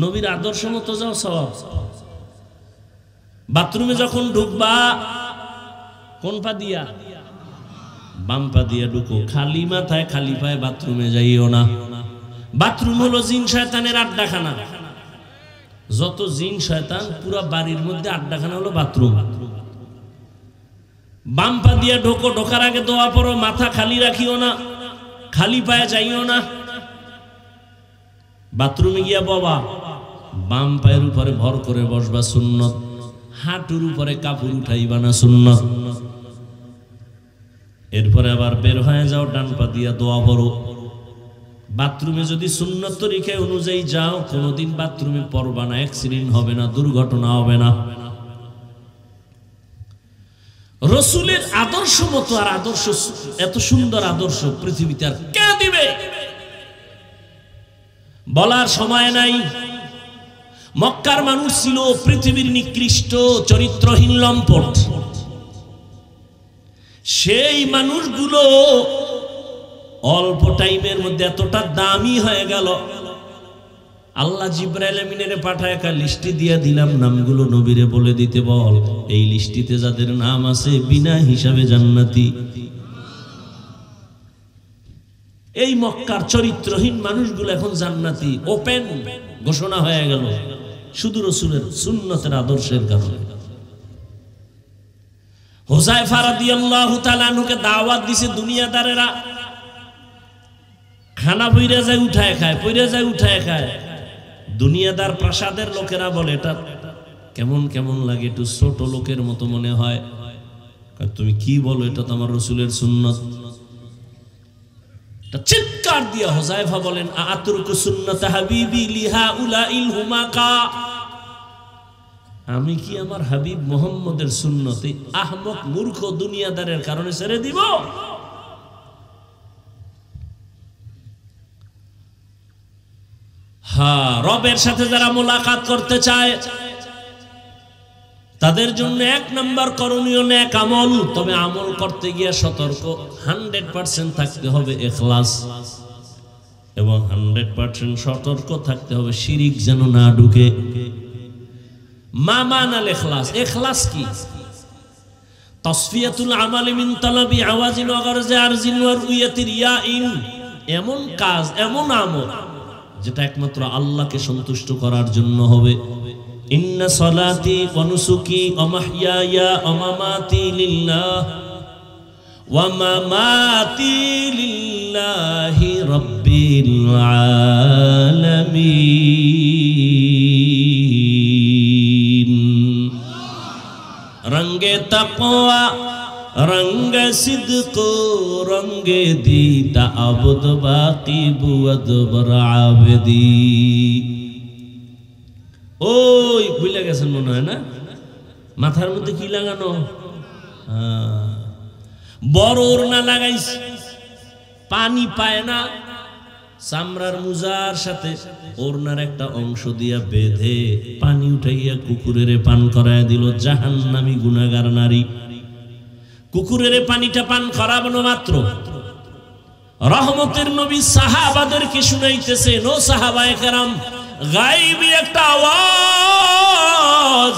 নবীর আদর্শ মতো যাও, সওয়াব। বাথরুমে যখন ঢুকবা, কোন পা দিয়া? বাম পা দিয়া ঢুকো। খালি মাথায় খালি পায়ে বাথরুমে যাইও না। বাথরুম হলো জিন শয়তানের আড্ডাখানা। যত জিন শয়তান পুরা বাড়ির মধ্যে আড্ডাখানা হলো বাথরুম। বাম পা দিয়া ঢোকো, ঢোকার আগে দোয়া পড়ো, মাথা খালি রাখিও না, খালি পায়ে যাইও না। বাথরুমে গিয়া বাবা বাম পায়ের উপরে ভর করে বসবা, সুন্নত। হাঁটুর উপরে কাপড় উঠাইবা না, সুন্নত। এরপরে আবার বের হয়ে যাও, ডান পা দিয়া দোয়া পড়ো। বাথরুমে যদি সুন্নত তরিকা অনুযায়ী যাও, কোনোদিন বাথরুমে পড়বা না, অ্যাক্সিডেন্ট হবে না, দুর্ঘটনা হবে না। রসুলের আদর্শ মতো আর আদর্শ, এত সুন্দর আদর্শ পৃথিবীতে আর কে দিবে? বলার সময় নাই। মক্কার মানুষ ছিল পৃথিবীর নিকৃষ্ট চরিত্রহীন লম্পট। সেই মানুষগুলো অল্প টাইমের মধ্যে এতটা দামি হয়ে গেল, আল্লাহ জিবরাইল আমিনের পাঠায় একটা লিস্টি দিয়ে দিলাম, নামগুলো নবীরে বলে দিতে বল। এই লিস্টিতে যাদের নাম আছে বিনা হিসাবে জান্নাতি। এই মক্কার চরিত্রহীন মানুষগুলো এখন জান্নাতি, ওপেন ঘোষণা হয়ে গেল, শুধু রসুলের সুন্নতের আদর্শের কারণে। হুযায়ফা রাদিয়াল্লাহু তাআলা আনহুকে দাওয়াত দিছে দুনিয়াদারেরা। খানা বইরা যায় উঠায় খায়, পইরা যায় উঠায় খায়। দুনিয়াদার প্রাসাদের লোকেরা বলে এটা কেমন কেমন লাগে, একটু ছোট লোকের মতো মনে হয়। তুমি কি বলো, এটা তো আমার রসুলের সুন্নত। চিৎকার দিয়া হুযায়ফা বলেন, আতরুকু সুন্নাত হাবিবি লিহা উলাইল হুমাকা। আমি কি আমার হাবিব মুহাম্মদের সুন্নতে আহমক মূর্খ দুনিয়াদারের কারণে ছেড়ে দিব? হ্যাঁ, রবের সাথে যারা মোলাকাত করতে চায় তাদের জন্য 1 নম্বর করণীয় নেক আমল। তবে আমল করতে গিয়ে সতর্ক, 100% থাকতে হবে ইখলাস, এবং 100% সতর্ক থাকতে হবে শিরিক যেন না ঢুকে। মা মানাল ইখলাস, ইখলাস কি? তাসফিয়াতুল আমালি মিন তালাবি আওয়াজিন ওয়া গারজি আরজিন ওয়া রুয়াতি রিয়াইন, এমন কাজ, এমন আমল যেটা একমাত্র আল্লাহকে সন্তুষ্ট করার জন্য হবে। ইন্না সালাতি ওয়া নুসুকি ওয়া মাহইয়ায়া ওয়া মামাতি লিল্লাহ ওয়া মামাতি লিল্লাহি রাব্বিল আলামিন। রঙ্গে তাকওয়া রঙ্গে সিদক রঙ্গে দিতা আবদ বাকি বুয়াদ বরাবেদি। ওই ভুলে গেছেন মনে হয় না? মাথার মধ্যে কি লাগানো? বড় ওড়না লাগাইস, পানি পায় না, চামড়ার মুজার সাথে ওড়নার একটা অংশ দিয়া বেঁধে পানি উঠাইয়া কুকুরের পান করায় দিল। জাহান্নামী গুনাহগার নারী। কুকুরের পানিটা পান করানো মাত্র রহমতের নবী সাহাবাদেরকে শুনাইতেছেন, ও সাহাবায়ে কেরাম, গায়বী একটা আওয়াজ,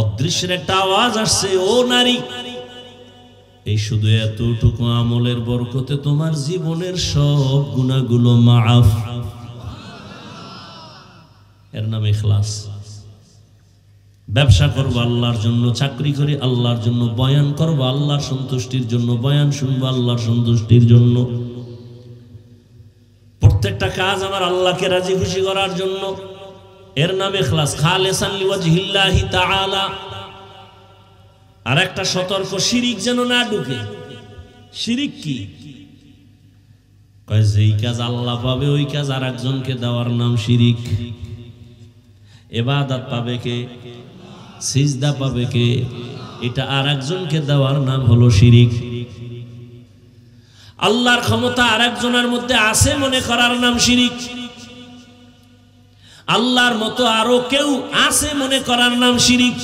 অদৃশ্যের একটা আওয়াজ আসছে, ও নারী, এই শুধু এতটুকু আমলের বরকতে তোমার জীবনের সব গুনাহগুলো মাফ। এর নাম ইখলাস। ব্যবসা করবো আল্লাহর জন্য, চাকরি করি আল্লাহর জন্য, বয়ান করবো আল্লাহর সন্তুষ্টির জন্য, বয়ান শুনবো আল্লাহর সন্তুষ্টির জন্য, প্রত্যেকটা কাজ আমার আল্লাহকে রাজি খুশি করার জন্য। এর নাম ইখলাস, খালিসান লিওয়াজহিল্লাহি তাআলা। আর একটা সতর্ক, শিরিক যেন না ঢুকে। শিরিক কি? কয় যেই কাজ আল্লাহ পাবে ওই কাজ আর একজনকে দেওয়ার নাম শিরিক। ইবাদত পাবে কে? সিজদা পাবে কে? এটা আর একজনকে দেওয়ার নাম হলো শিরিক। আল্লাহর ক্ষমতা আর একজনের মধ্যে আছে মনে করার নাম শিরিক। আল্লাহর মতো আরো কেউ আছে মনে করার নাম শিরিক।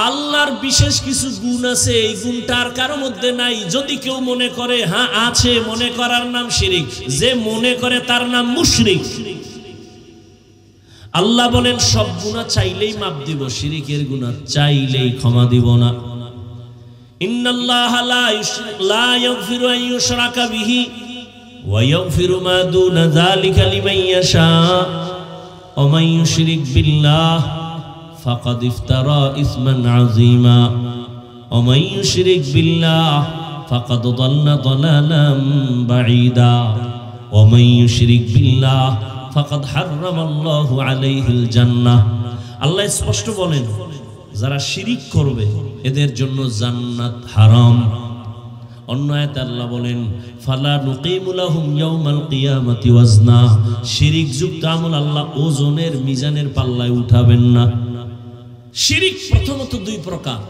আল্লাহর বিশেষ কিছু গুণ আছে, এই গুণটা আর কারো মধ্যে নাই, যদি কেউ মনে করে হ্যাঁ আছে, মনে করার নাম শিরিক। যে মনে করে তার নাম মুশরিক। আল্লাহ বলেন সব গুনাহ চাইলেই মাফ দিব, শিরিকের গুনাহ চাইলেই ক্ষমা দিব না। ইন্নাল্লাহা লা ইয়াগফিরু আন ইউশরাকা বিহি ওয়া ইয়াগফিরু মা দুনা যালিকা লিমান ইয়াশা ওয়া মান ইউশরিক বিল্লাহ ফাকাদ ইফতারা ইসমান আযীমা ওয়া মান ইউশরিক বিল্লাহ ফাকাদ দাল্লা দালালাম বাঈদা ওয়া মান ইউশরিক বিল্লাহ ফাকাদ হারামাল্লাহু আলাইহিল জান্নাহ। আল্লাহ স্পষ্ট বলেন যারা শিরিক করবে এদের জন্য জান্নাত হারাম। অন্য আয়াতে আল্লাহ বলেন ফালা নুকিমু লাহুম ইয়াউমাল কিয়ামাতি ওয়াজনা। শিরিক যুক্ত আমল আল্লাহ ওজনের মিজানের পাল্লায় উঠাবেন না। শিরিক প্রথমত দুই প্রকার,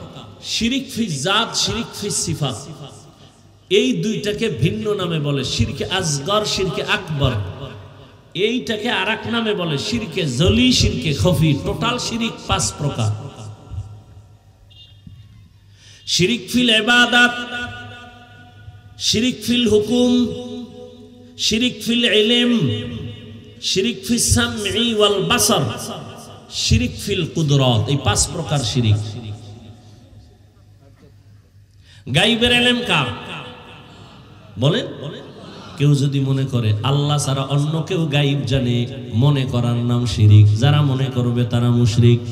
শিরিক ফি জাত, শিরিক ফি সিফাত। এই দুইটাকে ভিন্ন নামে বলে শিরকে আসগর, শিরকে আকবর। এইটাকে আরেক নামে বলে শিরকে জলি, শিরকে খফি। টোটাল শিরিক 5 প্রকার। শিরিক ফিল ইবাদাত, শিরিক ফিল হুকুম, শিরিক ফিল ইলম, শিরিক ফিস সামঈ ওয়াল বাসার, শিরিক ফিল কুদরত। এই 5 প্রকার শিরিক। গায়বের ইলম কার? বলেন। কেউ যদি মনে করে আল্লাহ ছাড়া অন্য কেউ গায়ব জানে, মনে করার নাম শিরিক। যারা মনে করবে তারা মুশরিক।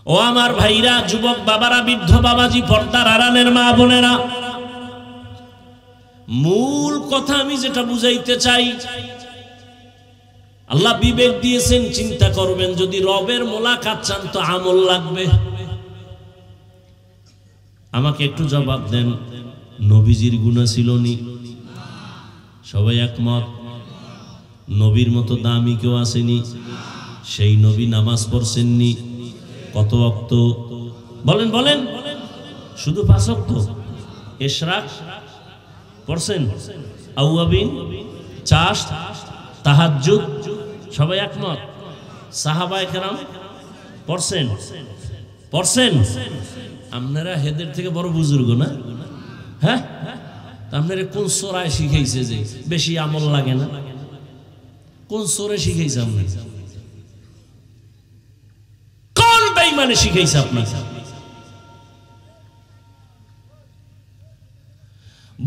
ও আমার ভাইরা, যুবক বাবারা, বৃদ্ধ বাবাজি, পর্দার আড়ালের মা বোনেরা, মূল কথা আমি যেটা বুঝাইতে চাই, আল্লাহ বিবেক দিয়েছেন, চিন্তা করবেন। যদি রবের মোলাকাত চান তো আমল লাগবে। আমাকে একটু জবাব দেন, নবীজির গুনাহ ছিল নি? সবাই একমত? নবীর মতো দামি কেউ আসেনি। সেই নবী নামাজ পড়ছেননি কত ওয়াক্ত? বলেন বলেন। শুধু 5 ওয়াক্ত? ইশরাক পড়ছেন? আওয়াবিন, চাশ, তাহাজ্জুদ, সবাই একমত? সাহাবায়ে কেরাম পড়ছেন? পড়ছেন? আপনারা হেদের থেকে বড় বুজুর্গ না? হ্যাঁ, আপনারা কোন সোরায় শিখাইছে যে বেশি আমল লাগে না? কোন সোরে শিখাইছে? আপনি কোন বেঈমানে শিখাইছে আপনাকে?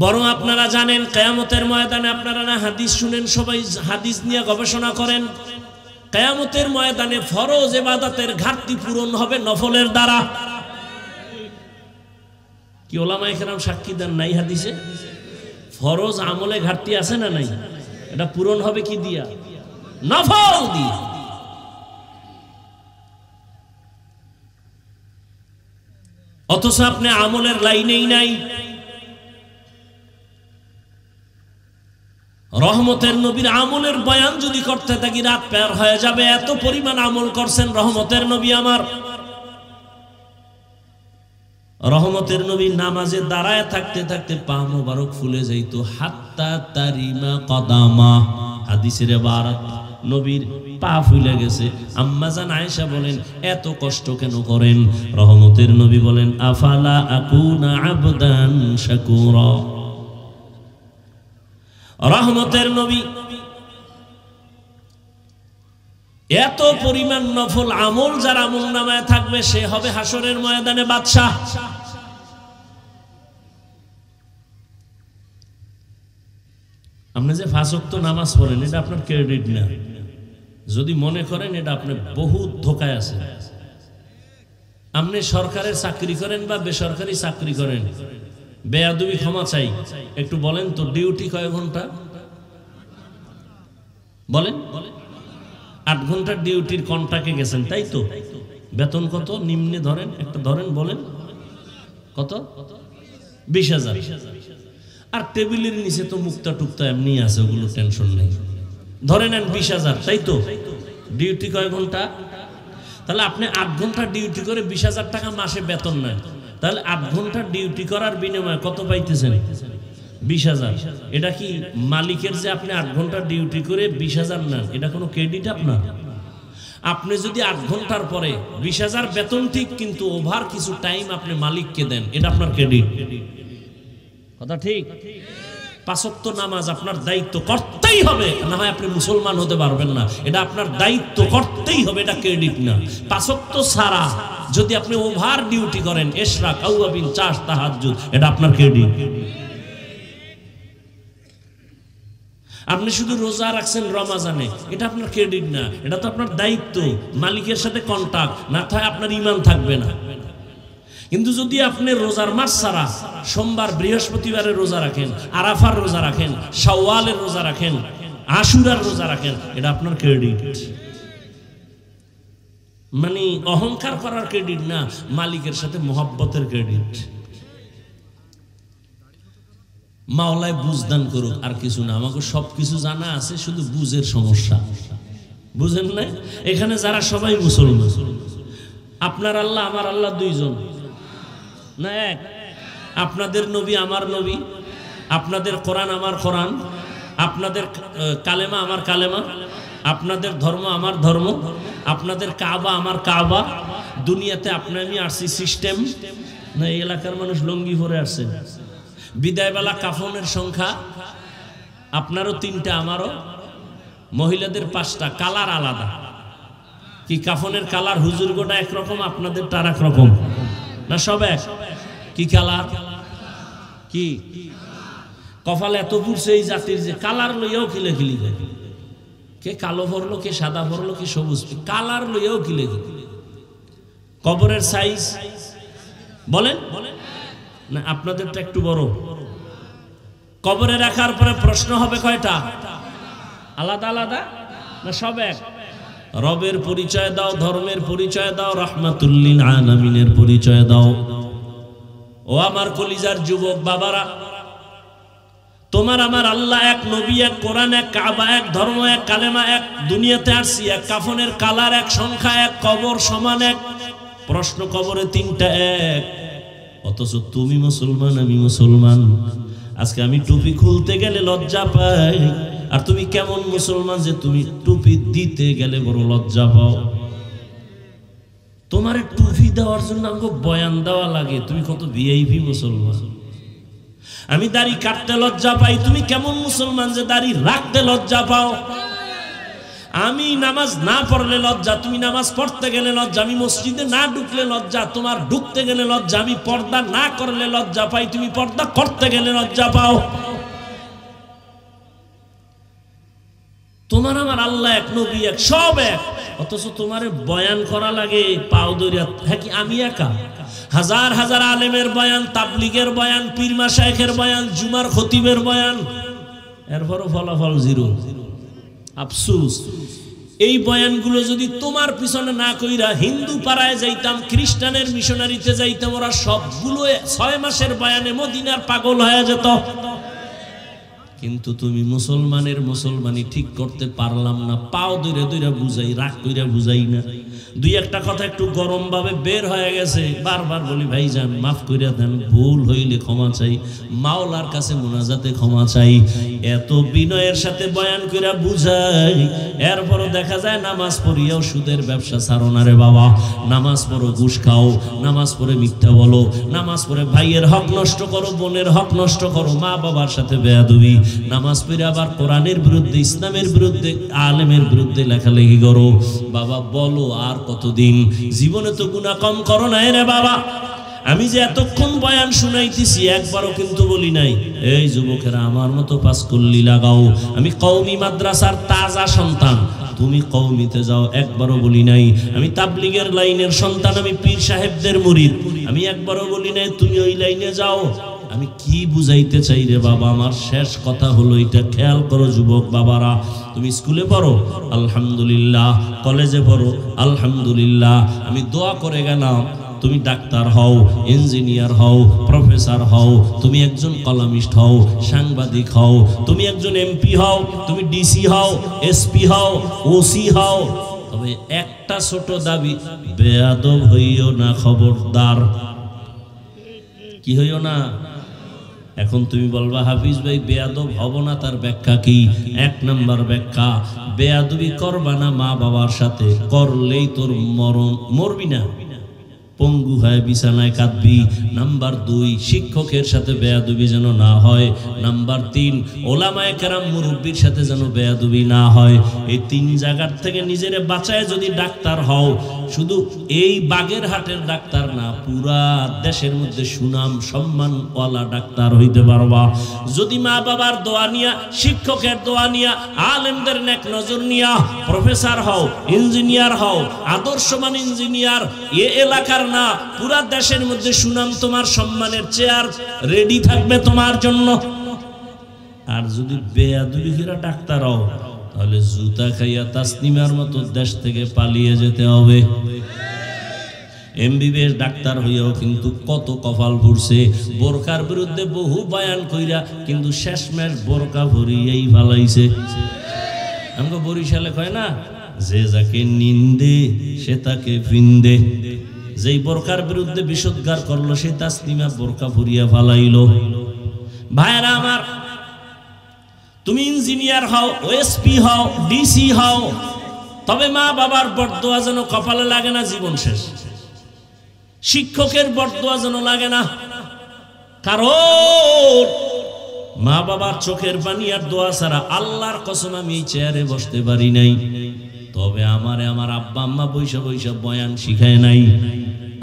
বরং আপনারা জানেন কিয়ামতের ময়দানে, আপনারা না হাদিস শুনেন, সবাই হাদিস নিয়ে গবেষণা করেন, কিয়ামতের ময়দানে ফরজ ইবাদতের ঘাটতি পূরণ হবে নফলের দ্বারা। কি ওলামায়ে কেরাম সাক্ষী দেন নাই হাদিসে? ফরজ আমলে ঘাটতি আছে না নাই? এটা পূরণ হবে কি দিয়া? নফল দিয়া। অথচ আপনি আমলের লাইনেই নাই। রহমতের নবীর আমলের বয়ান যদি করতে থাকি রাত পার হয়ে যাবে, এত পরিমাণ আমল করছেন রহমতের নবী আমার। রহমতের নবী নামাজে দাঁড়ায় থাকতে থাকতে পা মোবারক ফুলে যাইত, হাত্তা তারিমা কদামা। হাদিসের ইবারত, নবীর পা ফুলে গেছে। আম্মা জান আয়েশা বলেন, এত কষ্ট কেন করেন? রহমতের নবী বলেন, আফালা আকুনা আবদান শাকুরা। রহমতের নবী এত পরিমাণ নফল আমল যার আমল নামায় থাকবে, সে হবে হাসরের ময়দানে বাদশা। আপনি যে 5 ওয়াক্ত নামাজ পড়েন, এটা আপনার ক্রেডিট না। যদি মনে করেন এটা আপনি বহুত ধোকায় আছে। আপনি সরকারের চাকরি করেন বা বেসরকারি চাকরি করেন, বেয়াদবি ক্ষমা চাই, একটু বলেন তো ডিউটি কয় ঘন্টা? বলেন। 8 ঘন্টার ডিউটির কন্ট্রাক্টে গেছেন, তাই তো? বেতন কত নিম্নে ধরেন, একটা ধরেন, বলেন কত? 20,000। আর টেবিলের নিচে তো মুক্তা টুক্তা এমনি আছে, ওগুলো টেনশন নেই। ধরে নেন 20,000, তাই তো? ডিউটি কয় ঘন্টা? তাহলে আপনি 8 ঘন্টা ডিউটি করে 20,000 টাকা মাসে বেতন নেন। তাহলে 8 ঘন্টা ডিউটি করার বিনিময়ে কত পাইতেছেন? 20,000। এটা কি মালিকের যে আপনি 8 ঘন্টা ডিউটি করে 20,000 নেন, এটা কোনো ক্রেডিট আপনার? আপনি যদি 8 ঘন্টার পরে 20,000 বেতন ঠিক, কিন্তু ওভার কিছু টাইম আপনি মালিককে দেন, এটা আপনার ক্রেডিট। কথা ঠিক? 5 ওয়াক্ত নামাজ আপনার দায়িত্ব করতেই হবে, না হয় আপনি মুসলমান হতে পারবেন না। এটা আপনার দায়িত্ব করতেই হবে, এটা ক্রেডিট না। 5 ওয়াক্ত ছাড়া যদি আপনি ওভার ডিউটি করেন, ইশরাক, আওয়াবিন, চাশ, তাহাজ্জুদ, এটা আপনার ক্রেডিট। আপনি শুধু রোজা রাখছেন রমাজানে, এটা আপনার ক্রেডিট না, এটা তো আপনার দায়িত্ব। মালিকের সাথে কন্টাক্ট না থাকে আপনার ঈমান থাকবে না। কিন্তু যদি আপনি রোজার মাস ছাড়া সোমবার বৃহস্পতিবারের রোজা রাখেন, আরাফার রোজা রাখেন, শাওয়ালের রোজা রাখেন, আশুরার রোজা রাখেন, এটা আপনার ক্রেডিট। মানে অহংকার করার ক্রেডিট না, মালিকের সাথে মোহাব্বতের ক্রেডিট। মাওলায় বুঝদান করুক, আর কিছু না। আমাকে সবকিছু জানা আছে, শুধু বুঝের সমস্যা। বুঝেন না? এখানে যারা সবাই মুসলমান, আপনার আল্লাহ আমার আল্লাহ দুইজন না এক? আপনাদের নবী আমার নবী, আপনাদের কোরআন আমার কোরআন, আপনাদের কালেমা আমার কালেমা, আপনাদের ধর্ম আমার ধর্ম, আপনাদের কাবা আমার কাবা। দুনিয়াতে আপনি আমি আসছি সিস্টেম না? এই এলাকার মানুষ লঙ্গি পরে আসছে। বিদায়বেলা কাফনের সংখ্যা আপনারও 3টা, আমারও। মহিলাদের 5টা, কালার আলাদা। কি কাফনের কালার? হুজুর গোটা একরকম, আপনাদের তার একরকম না? সব এক? কি কালার? কি কপালে এত পুরছে এই জাতির যে কালার লইয়াও খিলেখিলি করে। কে কালো ভরলো, কে সাদা ভরলো, কে সবুজ, কালার লইয়াও খিলেখিলি। কবরের সাইজ বলেন না? আপনাদেরটা একটু বড়। কবরে রাখার পরে প্রশ্ন হবে কয়টা? আলাদা আলাদা না সব এক? রবের পরিচয় দাও, ধর্মের পরিচয় দাও, রাহমাতুল লিল আলামিনের পরিচয় দাও। ও আমার কলিজার যুবক বাবারা, তোমার আমার আল্লাহ এক, নবী এক, কোরআন এক, কাবা এক, ধর্ম এক, কালেমা এক, দুনিয়াতে আসছি এক, কাফনের কালার এক, সংখ্যা এক, কবর সমান এক, প্রশ্ন কবরে তিনটা এক। অথচ তুমি মুসলমান, আমি মুসলমান। আজকে আমি টুপি খুলতে গেলে লজ্জা পাই, আর তুমি কেমন মুসলমান যে তুমি টুপি দিতে গেলে বড় লজ্জা পাও। তোমার টুপি দেওয়ার জন্য আমাকে বয়ান দেওয়া লাগে, তুমি কত ভিআইপি মুসলমান। আমি দাড়ি কাটতে লজ্জা পাই, তুমি কেমন মুসলমান যে দাড়ি রাখতে লজ্জা পাও। আমি নামাজ না পড়লে লজ্জা, তুমি নামাজ পড়তে গেলে লজ্জা। আমি মসজিদে না ঢুকলে লজ্জা, তোমার ঢুকতে গেলে লজ্জা। আমি পর্দা না করলে লজ্জা পাই, তুমি পর্দা করতে গেলে লজ্জা পাও। তোমার আমার আল্লাহ এক, নবী এক, সব এক, অথচ তোমার বয়ান করা লাগে পাও দরিয়া। হ্যাঁ কি আমি একা? হাজার হাজার আলেমের বয়ান, তাবলিগের বয়ান, পীর মাশায়েখের বয়ান, জুমার খতিবের বয়ান, এরপরও ফলাফল জিরো। আফসোস, এই বয়ানগুলো যদি তোমার পিছনে না কইরা হিন্দু পাড়ায় যাইতাম, খ্রিস্টানের মিশনারিতে যাইতাম, ওরা সবগুলো 6 মাসের বয়ানে মদিনার পাগল হয়ে যেত। কিন্তু তুমি মুসলমানের মুসলমানি ঠিক করতে পারলাম না, পাও দইরা দইরা বুঝাই, রাগ কইরা বুঝাই না। দুই একটা কথা একটু গরম ভাবে বের হয়ে গেছে, বারবার বলি ভাইজান মাফ কইরা দেন, ভুল হইলে ক্ষমা চাই, মাওলার কাছে মুনাজাতে ক্ষমা চাই। এত বিনয়ের সাথে বয়ান কইরা বুঝাই, এরপরও দেখা যায় নামাজ পড়িয়াও সুদের ব্যবসা ছাড়ো না রে বাবা। নামাজ পড়ো, ঘুষ খাও, নামাজ পড়ে মিথ্যা বলো, নামাজ পড়ে ভাইয়ের হক নষ্ট করো, বোনের হক নষ্ট করো, মা বাবার সাথে বেয়াদবি, নামাজ পড়ে আবার কোরআনের বিরুদ্ধে, ইসলামের বিরুদ্ধে, আলেমের বিরুদ্ধে লেখালেখি করো। বাবা বলো আর কতদিন? জীবনে তো গুনাহ কম করো না রে বাবা। আমি যে এতক্ষণ বয়ান শুনাইতেছি একবারও কিন্তু বলি নাই এই যুবকেরা আমার মতো পাস করলি লাগাও। আমি কওমি মাদ্রাসার তাজা সন্তান, তুমি কওমিতে যাও, একবারও বলি নাই। আমি তাবলিগের লাইনের সন্তান, আমি পীর সাহেবদের মুরিদ, আমি একবারও বলি নাই তুমি ওই লাইনে যাও। আমি কি বুঝাইতে চাই রে বাবা? আমার শেষ কথা হলো এটা, খেয়াল করো যুবক বাবারা। তুমি স্কুলে পড়ো আলহামদুলিল্লাহ, কলেজে পড়ো আলহামদুলিল্লাহ, আমি দোয়া করে গেলাম তুমি ডাক্তার হও, ইঞ্জিনিয়ার হও, প্রফেসর হও, তুমি একজন কলামিস্ট হও, সাংবাদিক হও, তুমি একজন এমপি হও, তুমি ডিসি হও, এসপি হও, ওসি হও, তবে একটা ছোট দাবি, বেয়াদব হইও না, খবরদার। কি হইও না? এখন তুমি বলবা হাফিজ ভাই বেয়াদব হব না, তার ব্যাখ্যা কি? 1 নম্বর ব্যাখ্যা, বেয়াদবি করবা না মা বাবার সাথে, করলেই তোর মরণ, মরবি না, পঙ্গু হয়ে বিছানায় কাঁদবি। নাম্বার 2, শিক্ষকের সাথে বেয়াদবি যেন না হয়। নাম্বার 3, ওলামায়ে কেরাম মুরব্বির সাথে যেন বেয়াদবি না হয়। এই 3 জায়গার থেকে নিজেরে বাঁচায় যদি ডাক্তার হও, শুধু এই বাগেরহাটের ডাক্তার না, পুরা দেশের মধ্যে সুনাম সম্মানওয়ালা ডাক্তার হইতে পারবা। যদি মা বাবার দোয়া নিয়া, শিক্ষকের দোয়া নিয়া, আলেমদের নেক নজর নিয়া প্রফেসর হও, ইঞ্জিনিয়ার হও, আদর্শমান ইঞ্জিনিয়ার, এ এলাকার না পুরা দেশের মধ্যে সুনাম, তোমার সম্মানের চেয়ার রেডি থাকবে তোমার জন্য। আর যদি বেয়াদবি করে ডাক্তার হও, তাহলে জুতা খাইয়া তাসনিমার মতো দেশ থেকে পালিয়ে যেতে হবে। এমবিবিএস ডাক্তার হইয়াও কিন্তু কত কপাল ভরছে, বোরকার বিরুদ্ধে বহু বয়ান কইরা কিন্তু শেষমেশ বোরকা ভরিয়েই ফালাইছে। আমাকে বরিশালে কয় না, যে যাকে নিন্দে সে তাকে ফিন্দে। যেই বোরকার বিরুদ্ধে বিষোদ্গার করলো, সে তাসনিমা বোরকা ভরিয়া ফালাইলো। ভাইরা আমার, তুমি ইঞ্জিনিয়ার হও, ওএসপি হও, ডিসি হও, তবে মা বাবার বরদোয়া যেন কপালে লাগে না জীবন শেষ। শিক্ষকের বরদোয়া যেন লাগে না, কারণ মা বাবার চোখের পানি আর দোয়া ছাড়া আল্লাহর কসম আমি এই চেয়ারে বসতে পারি নাই। তবে আমারে আমার আব্বা আম্মা বৈশা বৈশা বয়ান শিখায় নাই।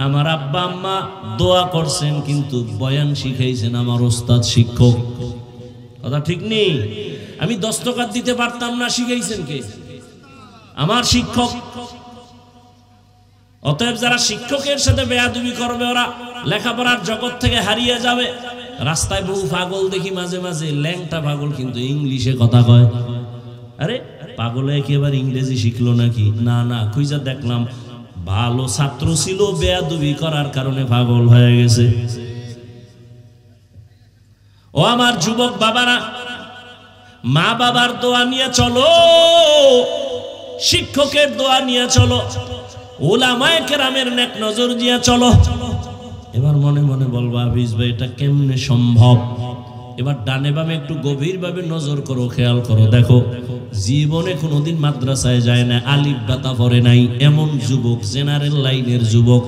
আমার আব্বা আম্মা দোয়া করছেন, কিন্তু বয়ান শিখাইছেন আমার ওস্তাদ শিক্ষক। কথা ঠিক নেই? আমি দস্তখত দিতে পারতাম না, শিখাইছেন কে? আমার শিক্ষক। অতএব যারা শিক্ষকের সাথে বেয়াদবি করবে, ওরা লেখাপড়ার জগৎ থেকে হারিয়ে যাবে। রাস্তায় বহু পাগল দেখি মাঝে মাঝে, ল্যাংটা পাগল কিন্তু ইংলিশে কথা কয়। আরে পাগলে একেবারে ইংরেজি শিখলো নাকি? না না, খুঁজা দেখলাম ভালো ছাত্র ছিল, বেয়াদবি করার কারণে পাগল হয়ে গেছে। ও আমার যুবক বাবারা, মা বাবার দোয়া নিয়ে চলো, শিক্ষকের দোয়া নিয়ে চলো, উলামায়ে কেরামের নেক নজর দিয়ে চলো। এবার মনে মনে বলবা হাফিজ ভাই এটা কেমনে সম্ভব? এবার ডানে বামে একটু গভীরভাবে নজর করো, খেয়াল করো, দেখো জীবনে কোনোদিন মাদ্রাসায় যায় না, আলিফ বাতা পড়ে নাই এমন যুবক, জেনারেল লাইনের যুবক,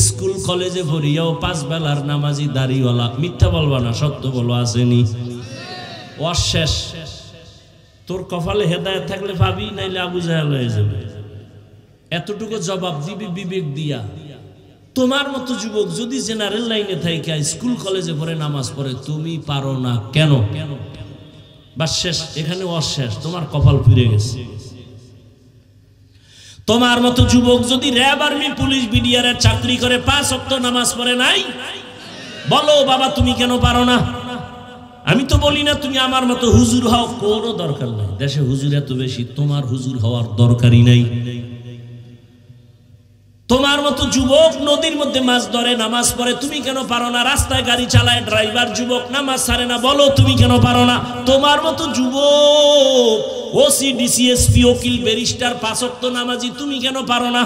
স্কুল কলেজে পড়িয়াও 5 বেলার নামাজি দাড়িওয়ালা, মিথ্যা বলবা না, সত্য বলো, আসেনি? অশেষ। তোর কপালে হেদায়েত থাকলে ভাবি, নাইলে আবু জাহেল হয়ে যাবে। এতটুকু জবাব দিবি বিবেক দিয়া। তোমার মতো যুবক যদি জেনারেল লাইনে থাকে, স্কুল কলেজে পড়ে, নামাজ পড়ে, তুমি পারো না কেন? বাস শেষ, এখানে অশেষ, তোমার কপাল ফিরে গেছে। তোমার মতো যুবক যদি র্যাব, আর্মি, পুলিশ, বিডিআর এর চাকরি করে, 5 ওয়াক্ত নামাজ পড়ে নাই, বলো বাবা তুমি কেন পারো না? আমি তো বলি না তুমি আমার মতো হুজুর হও, কোনো দরকার নাই, দেশে হুজুর এত বেশি, তোমার হুজুর হওয়ার দরকারই নাই। তোমার মতো যুবক নদীর মধ্যে মাছ ধরে, নামাজ পড়ে, তুমি কেন পারো না? রাস্তায় গাড়ি চালায়, ড্রাইভার যুবক, নামাজ ছাড়ে না, বলো তুমি কেন পারো না? তোমার মতো যুবক ওসি, ডিসি, এসপি, উকিল, ব্যারিস্টার, 5 ওয়াক্ত নামাজি, তুমি কেন পারো না?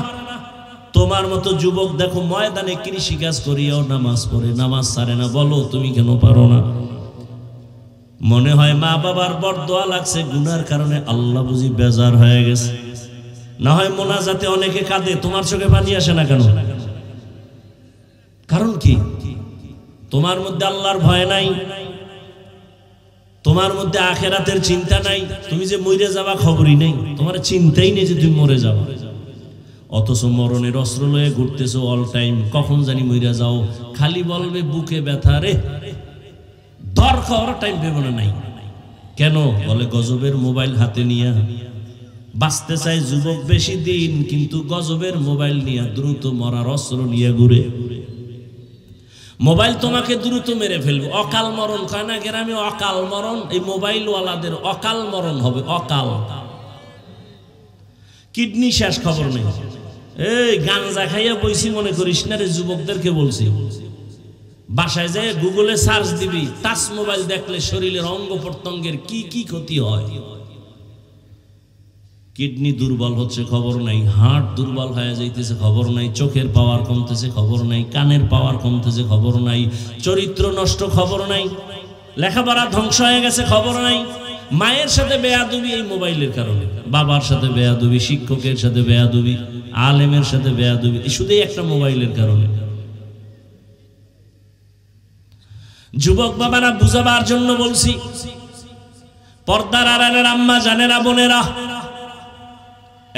তোমার মতো যুবক দেখো ময়দানে কৃষিকাজ করিয়াও নামাজ পড়ে, নামাজ ছাড়ে না, বলো তুমি কেন পারো না? মনে হয় মা বাবার বরদোয়া লাগছে, গুনার কারণে আল্লাহ বুঝি বেজার হয়ে গেছে। না হয় মোনাজাতে অনেকে কাঁদে, তোমার চোখে পানি আসে না কেন? কারণ কি? তোমার মধ্যে আল্লাহর ভয় নাই, তোমার মধ্যে আখেরাতের চিন্তা নাই। তুমি যে মরে যাবা খবরই নেই, তোমার চিন্তাই নেই যে তুমি মরে যাবা, অথচ মরণের অস্ত্র লয়ে ঘুরতেছো অল টাইম, কখন জানি মরে যাও। খালি বলবে বুকে ব্যথা, রে দর খাওয়ার টাইম পেবো না নাই। কেন? বলে গজবের মোবাইল হাতে নিয়ে বাঁচতে চায় যুবক বেশি দিন, কিন্তু গজবের মোবাইল নিয়ে দ্রুত মরার অস্ত্র নিয়ে ঘুরে। মোবাইল তোমাকে দ্রুত মেরে ফেলবে, অকাল মরণ কয় না গ্রামে? অকাল মরণ, এই মোবাইল ওয়ালাদের অকাল মরণ হবে, অকাল। কিডনি শেষ, খবর নেই। এই গাঞ্জা খাইয়া বইছি মনে করিস না রে, যুবকদেরকে বলছি, বাসায় যায় গুগলে সার্চ দিবি, টাচ মোবাইল দেখলে শরীরের অঙ্গ প্রত্যঙ্গের কি কি ক্ষতি হয়। কিডনি দুর্বল হচ্ছে, খবর নাই, হার্ট দুর্বল হয়ে যাইতেছে, খবর নাই, চোখের পাওয়ার কমতেছে, খবর নাই, কানের পাওয়ার কমতেছে, খবর নাই, চরিত্র নষ্ট, খবর নাই, লেখাপড়া ধ্বংস হয়ে গেছে, খবর নাই। মায়ের সাথে বেয়াদবি এই মোবাইলের কারণে, বাবার সাথে বেয়াদবি, শিক্ষকের সাথে বেয়াদবি, আলেমের সাথে বেয়াদবি, শুধু একটা মোবাইলের কারণে। যুবক বাবারা বুঝাবার জন্য বলছি, পর্দার আড়ালের আম্মা জানেরা, বোনেরা,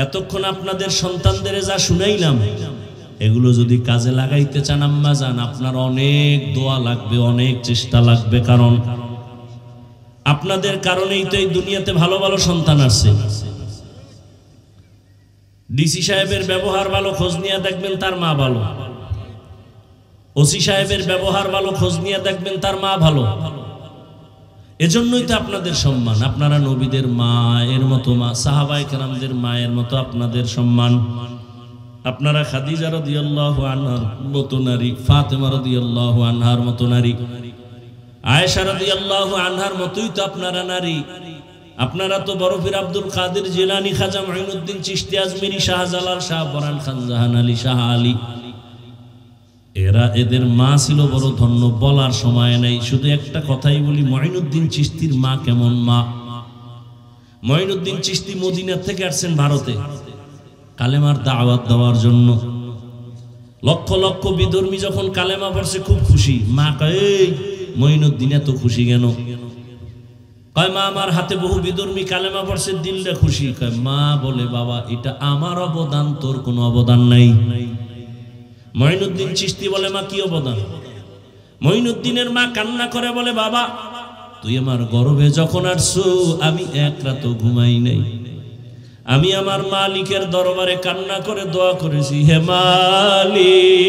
এতক্ষণ আপনাদের সন্তানদের যা শুনাইলাম, এগুলো যদি কাজে লাগাইতে চান আম্মা জান, আপনার অনেক দোয়া লাগবে, অনেক চেষ্টা লাগবে। কারণ আপনাদের কারণেই তো এই দুনিয়াতে ভালো ভালো সন্তান আসছে। ডিসি সাহেবের ব্যবহার ভালো, খোঁজ নিয়ে দেখবেন তার মা ভালো। ওসি সাহেবের ব্যবহার ভালো, খোঁজ নিয়ে দেখবেন তার মা ভালো। এজন্যই তো আপনাদের সম্মান, আপনারা নবীদের মায়ের মতো মা, সাহাবায়ে কেরামদের মায়ের মতো আপনাদের সম্মান। আপনারা খাদিজা রাদিয়াল্লাহু আনহার মতো নারী, ফাতেমা রাদিয়াল্লাহু আনহার মতো নারী, আয়েশা রাদিয়াল্লাহু আনহার মতোই তো আপনারা নারী। আপনারা তো বরফির আব্দুল কাদের জিলানী, খাজা মুঈনুদ্দিন চিশতি আজমিরি, শাহজালাল, শাহপরান খান, জাহান আলী, শাহ আলী, এরা এদের মা ছিল বড় ধন্য, বলার সময় নাই। শুধু একটা কথাই বলি, মুঈনুদ্দিন চিশতির মা কেমন মা? মুঈনুদ্দিন চিশতি মদিনা থেকে আসছেন ভারতে কালেমার দাওয়াত দেওয়ার জন্য। লক্ষ লক্ষ বিধর্মী যখন কালেমা পড়ছে খুব খুশি। মা কয়, এই মুঈনুদ্দিন এত খুশি কেন? কয় মা আমার হাতে বহু বিধর্মী কালেমা পড়ছে, দিলটা খুশি। কয় মা বলে, বাবা এটা আমার অবদান, তোর কোনো অবদান নাই। মুঈনুদ্দিন চিশতি বলে, মা কি অবদান? মুঈনুদ্দিনের মা কান্না করে বলে, বাবা তুই আমার গর্ভে যখন আসছো আমি এক রাতও ঘুমাই নাই। আমি আমার মালিকের দরবারে কান্না করে দোয়া করেছি, হে মালিক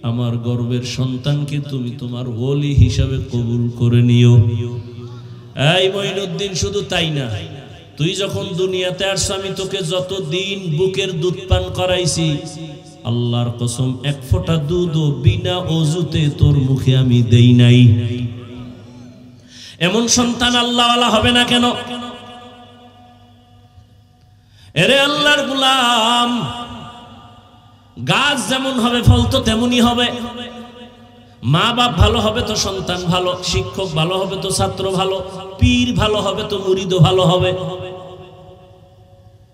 আমার গর্ভের সন্তানকে তুমি তোমার ওলি হিসাবে কবুল করে নিও। এই মুঈনুদ্দিন, শুধু তাই না, তুই যখন দুনিয়াতে আসছো আমি তোকে যতদিন বুকের দুধ পান করাইছি, আল্লাহর কসম এক ফোঁটা দুধও বিনা ওযুতে তোর মুখে আমি দেই নাই। এমন সন্তান আল্লাহওয়ালা হবে না কেন? এরে আল্লাহর গোলাম, গাছ যেমন হবে ফল তো তেমনই হবে। মা বাপ ভালো হবে তো সন্তান ভালো, শিক্ষক ভালো হবে তো ছাত্র ভালো, পীর ভালো হবে তো মুরিদও ভালো হবে।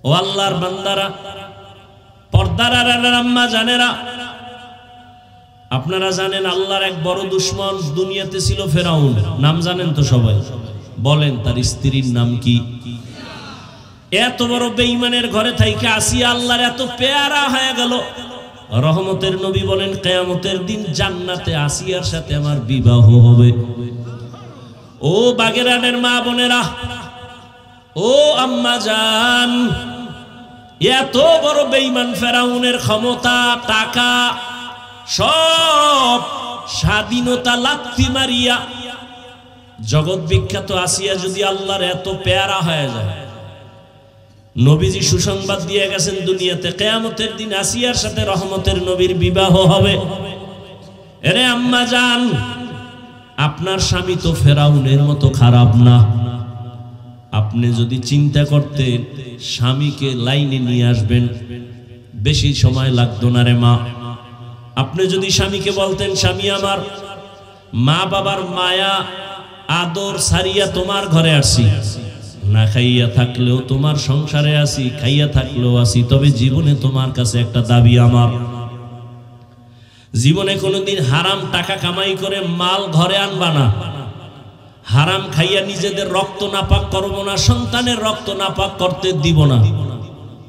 ও আল্লাহর বান্দারা, পর্দার আম্মা জানেরা, আপনারা জানেন আল্লাহর এক বড় দুশমন দুনিয়াতে ছিল ফেরাউন। নাম জানেন তো সবাই? বলেন তার স্ত্রীর নাম কি? এত বড় বেঈমানের ঘরে থাইকে আসিয়া আল্লাহর এত পেয়ারা হয়ে গেল। রহমতের নবী বলেন কিয়ামতের দিন জান্নাতে আসিয়ার সাথে আমার বিবাহ হবে। ও বাগেরহাটের মা বোনেরা, ও আম্মা জান, এত বড় বেঈমান ফেরাউনের ক্ষমতা, টাকা, সব স্বাধীনতা লাথি মারিয়া জগৎ বিখ্যাত আসিয়া যদি আল্লাহর এত পেয়ারা হয়ে যায়, নবীজি সুসংবাদ দিয়ে গেছেন দুনিয়াতে কিয়ামতের দিন আসিয়ার সাথে রহমতের নবীর বিবাহ হবে। এরে আম্মা জান, আপনার স্বামী তো ফেরাউনের মতো খারাপ না। আপনি যদি চিন্তা করতেন স্বামীকে লাইনে নিয়ে আসবেন, বেশি সময় লাগতো না রে মা। আপনি যদি স্বামীকে বলতেন স্বামী আমার, মা বাবার মায়া আদর সারিয়া তোমার ঘরে আসি, না খাইয়া থাকলেও তোমার সংসারে আসি, খাইয়া থাকলেও আসি, তবে জীবনে তোমার কাছে একটা দাবি আমার, জীবনে কোনোদিন হারাম টাকা কামাই করে মাল ঘরে আনবা না, হারাম খাইয়া নিজেদের রক্ত নাপাক করবো না, সন্তানের রক্ত নাপাক করতে দিব না।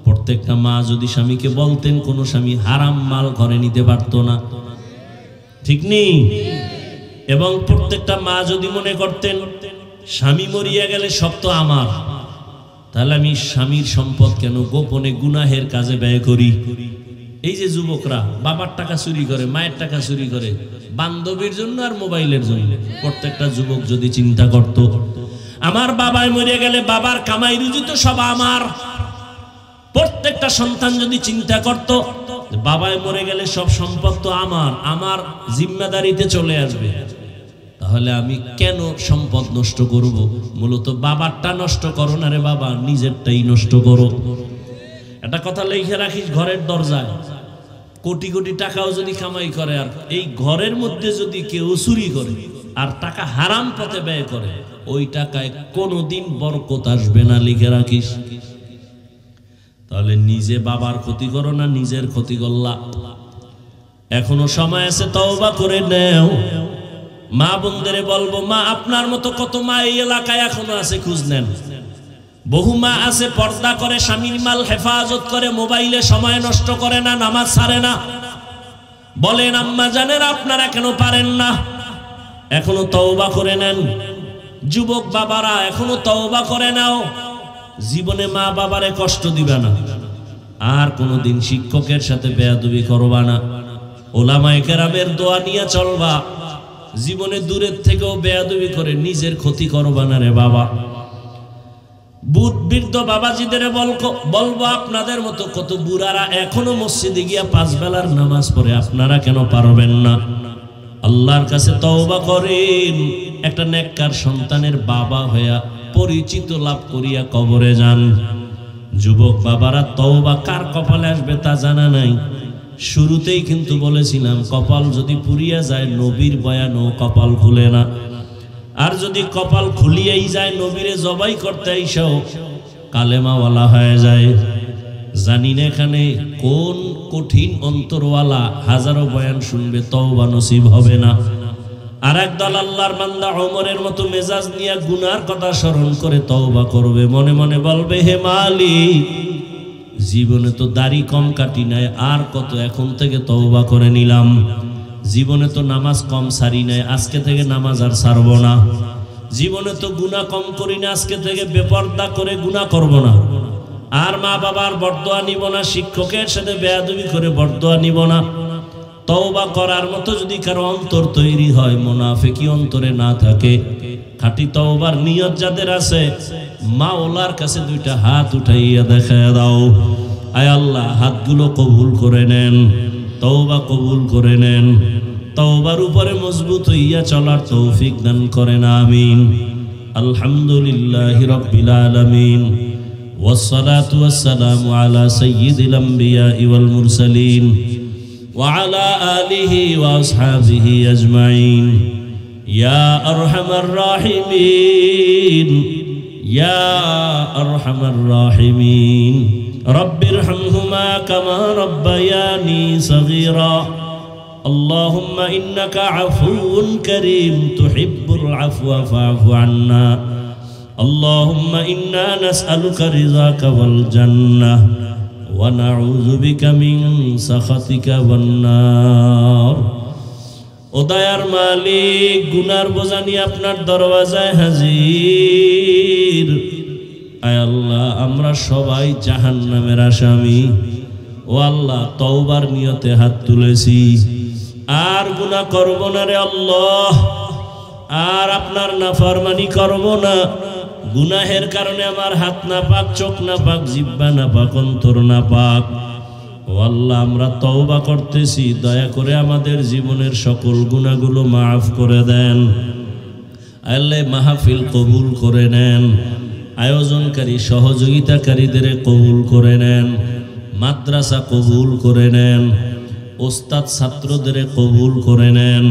প্রত্যেকটা মা যদি স্বামীকে বলতেন, কোন স্বামী হারাম মাল ঘরে নিতে পারতো না, ঠিক নেই? এবং প্রত্যেকটা মা যদি মনে করতেন স্বামী মরিয়া গেলে সব তো আমার, তাহলে আমি স্বামীর সম্পদ কেন গোপনে গুনাহের কাজে ব্যয় করি? এই যে যুবকরা বাবার টাকা চুরি করে, মায়ের টাকা চুরি করে, বান্ধবীর জন্য আর মোবাইলের জন্য, প্রত্যেকটা যুবক যদি চিন্তা করত আমার বাবাই মরিয়া গেলে বাবার কামাই রুজি তো সব আমার, প্রত্যেকটা সন্তান যদি চিন্তা করত বাবাই মরে গেলে সব সম্পদ তো আমার, আমার জিম্মেদারিতে চলে আসবে, তাহলে আমি কেন সম্পদ নষ্ট করব? মূলত বাবারটা নষ্ট করো না রে বাবা, নিজেরটাই নষ্ট করো। একটা কথা লিখে রাখিস ঘরের দরজায়, কোটি কোটি টাকাও যদি কামাই করে আর এই ঘরের মধ্যে যদি কেউ চুরি করে আর টাকা হারাম পথে ব্যয় করে, ওই টাকায় কোনোদিন বরকত আসবে না, লিখে রাখিস। তাহলে নিজে বাবার ক্ষতি করো না, নিজের ক্ষতি করলা। এখনো সময় আছে, তওবা করে নেও। মা বোনদেরে বলবো, মা আপনার মতো কত মা এই এলাকায় এখনো আছে, খোঁজ নেন। বহু মা আছে পর্দা করে, স্বামীর মাল হেফাজত করে, মোবাইলে সময় নষ্ট করে না, নামাজ ছাড়ে না। বলেন আম্মা জানেন আপনারা কেন পারেন না? এখনো তওবা করে নেন। যুবক বাবারা এখনো তওবা করে নাও, জীবনে মা বাবারে কষ্ট দিবে না, আর কোনোদিন শিক্ষকের সাথে বেয়াদবি করবা না, ওলামায়ে কেরামের দোয়া নিয়ে চলবা, জীবনে দূরের থেকেও বেয়াদবি করে নিজের ক্ষতি করবা না রে বাবা। বুধ বৃদ্ধ বাবাজিদের বলবো, আপনাদের মতো কত বুড়ারা এখনো মসজিদে গিয়া 5 বেলার নামাজ পড়ে, আপনারা কেন পারবেন না? আল্লাহর কাছে তওবা করেন, একটা নেককার সন্তানের বাবা হইয়া পরিচিত লাভ করিয়া কবরে যান। যুবক বাবারা, তওবা কার কপালে আসবে তা জানা নাই। শুরুতেই কিন্তু বলেছিলাম, কপাল যদি পুড়িয়া যায় নবীর বয়ানও কপাল খুলে না, আর যদি কপাল খুলিয়াই যায় নবীরে জবাই করতে আইসাও কালেমাওয়ালা হয়ে যায়। জানি না এখানে কোন কঠিন অন্তরওয়ালা হাজারো বয়ান শুনবে, তওবা নসিব হবে না। আর একদল আল্লাহর বান্দা ওমরের মতো মেজাজ নিয়ে গুনার কথা স্মরণ করে তওবা করবে, মনে মনে বলবে, হে মালিক, জীবনে তো দাড়ি কম কাটি নাই, আর কত, এখন থেকে তওবা করে নিলাম। জীবনে তো নামাজ কম সারি নাই, আজকে থেকে নামাজ আর ছাড়বো না। জীবনে তো গুনাহ কম করি না, আজকে থেকে বেপরদা করে গুনাহ করব না। আর মা বাবার বরদোয়া নিব না, শিক্ষকের সাথে বেয়াদবি করে বরদোয়া নিব না। তওবা করার মতো যদি কারো অন্তর তৈরি হয়, মুনাফিকি অন্তরে না থাকে, খাঁটি তওবার নিয়ত যাদের আছে, মাওলার কাছে 2টা হাত উঠাইয়া দেখায় দাও, আয় আল্লাহ হাতগুলো কবুল করে নেন, তওবা কবুল করে নেন, তওবার উপরে মজবুত হইয়া চলার তৌফিক দান করেন, আমিন। আলহামদুলিল্লাহি রাব্বিল আলামিন والصلاة والسلام على سيد الأنبياء والمرسلين وعلى آله وأصحابه أجمعين يا أرحم الراحمين يا أرحم الراحمين رب ارحمهما كما ربياني صغيرا اللهم إنك عفو كريم تحب العفو فاعف عنا اللهم إنا نسألك رضاك والجنة ونعوذ بك من سخطك والنار ও দয়ার মালিক গুনার বোঝা নিয়ে আপনার দরওয়াজায় হাজির আয় আল্লাহ আমরা সবাই জাহান্নামের আসামি ও আল্লাহ তওবার নিয়তে হাত তুলেছি আর গুনাহ করব না রে আল্লাহ আর আপনার নাফরমানি করব না গুনাহের কারণে আমার হাত না পাক চোখ না পাক জিহ্বা না পাক অন্তর না পাক ও আল্লাহ আমরা তওবা করতেছি দয়া করে আমাদের জীবনের সকল গুনাহগুলো মাফ করে দেন আল্লাহ মাহফিল কবুল করে নেন আয়োজনকারী সহযোগিতাকারীদের কবুল করে নেন মাদ্রাসা কবুল করে নেন ওস্তাদ ছাত্রদের কবুল করে নেন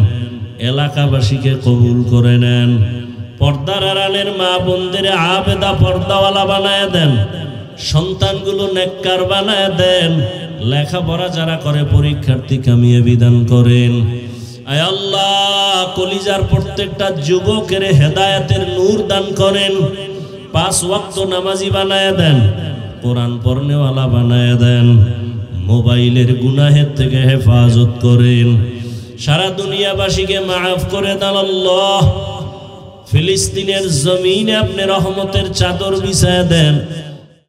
এলাকাবাসীকে কবুল করে নেন পর্দার আড়ালের মা বোনদের আবেদা পর্দাওয়ালা বানায় দেন সন্তানগুলো নেককার বানায় দেন লেখাপড়া যারা করে পরীক্ষার্থী কামিয়ে বিধান করেন আয় আল্লাহ কলিজার প্রত্যেকটা যুবকের হেদায়েতের নূর দান করেন 5 ওয়াক্ত নামাজি বানায় দেন কোরআন পড়নেওয়ালা বানায় দেন মোবাইলের গুনাহের থেকে হেফাজত করেন সারা দুনিয়াবাসীকে মাফ করে দেন আল্লাহ ফিলিস্তিনের জমিনে আপনি রহমতের চাদর বিছায় দেন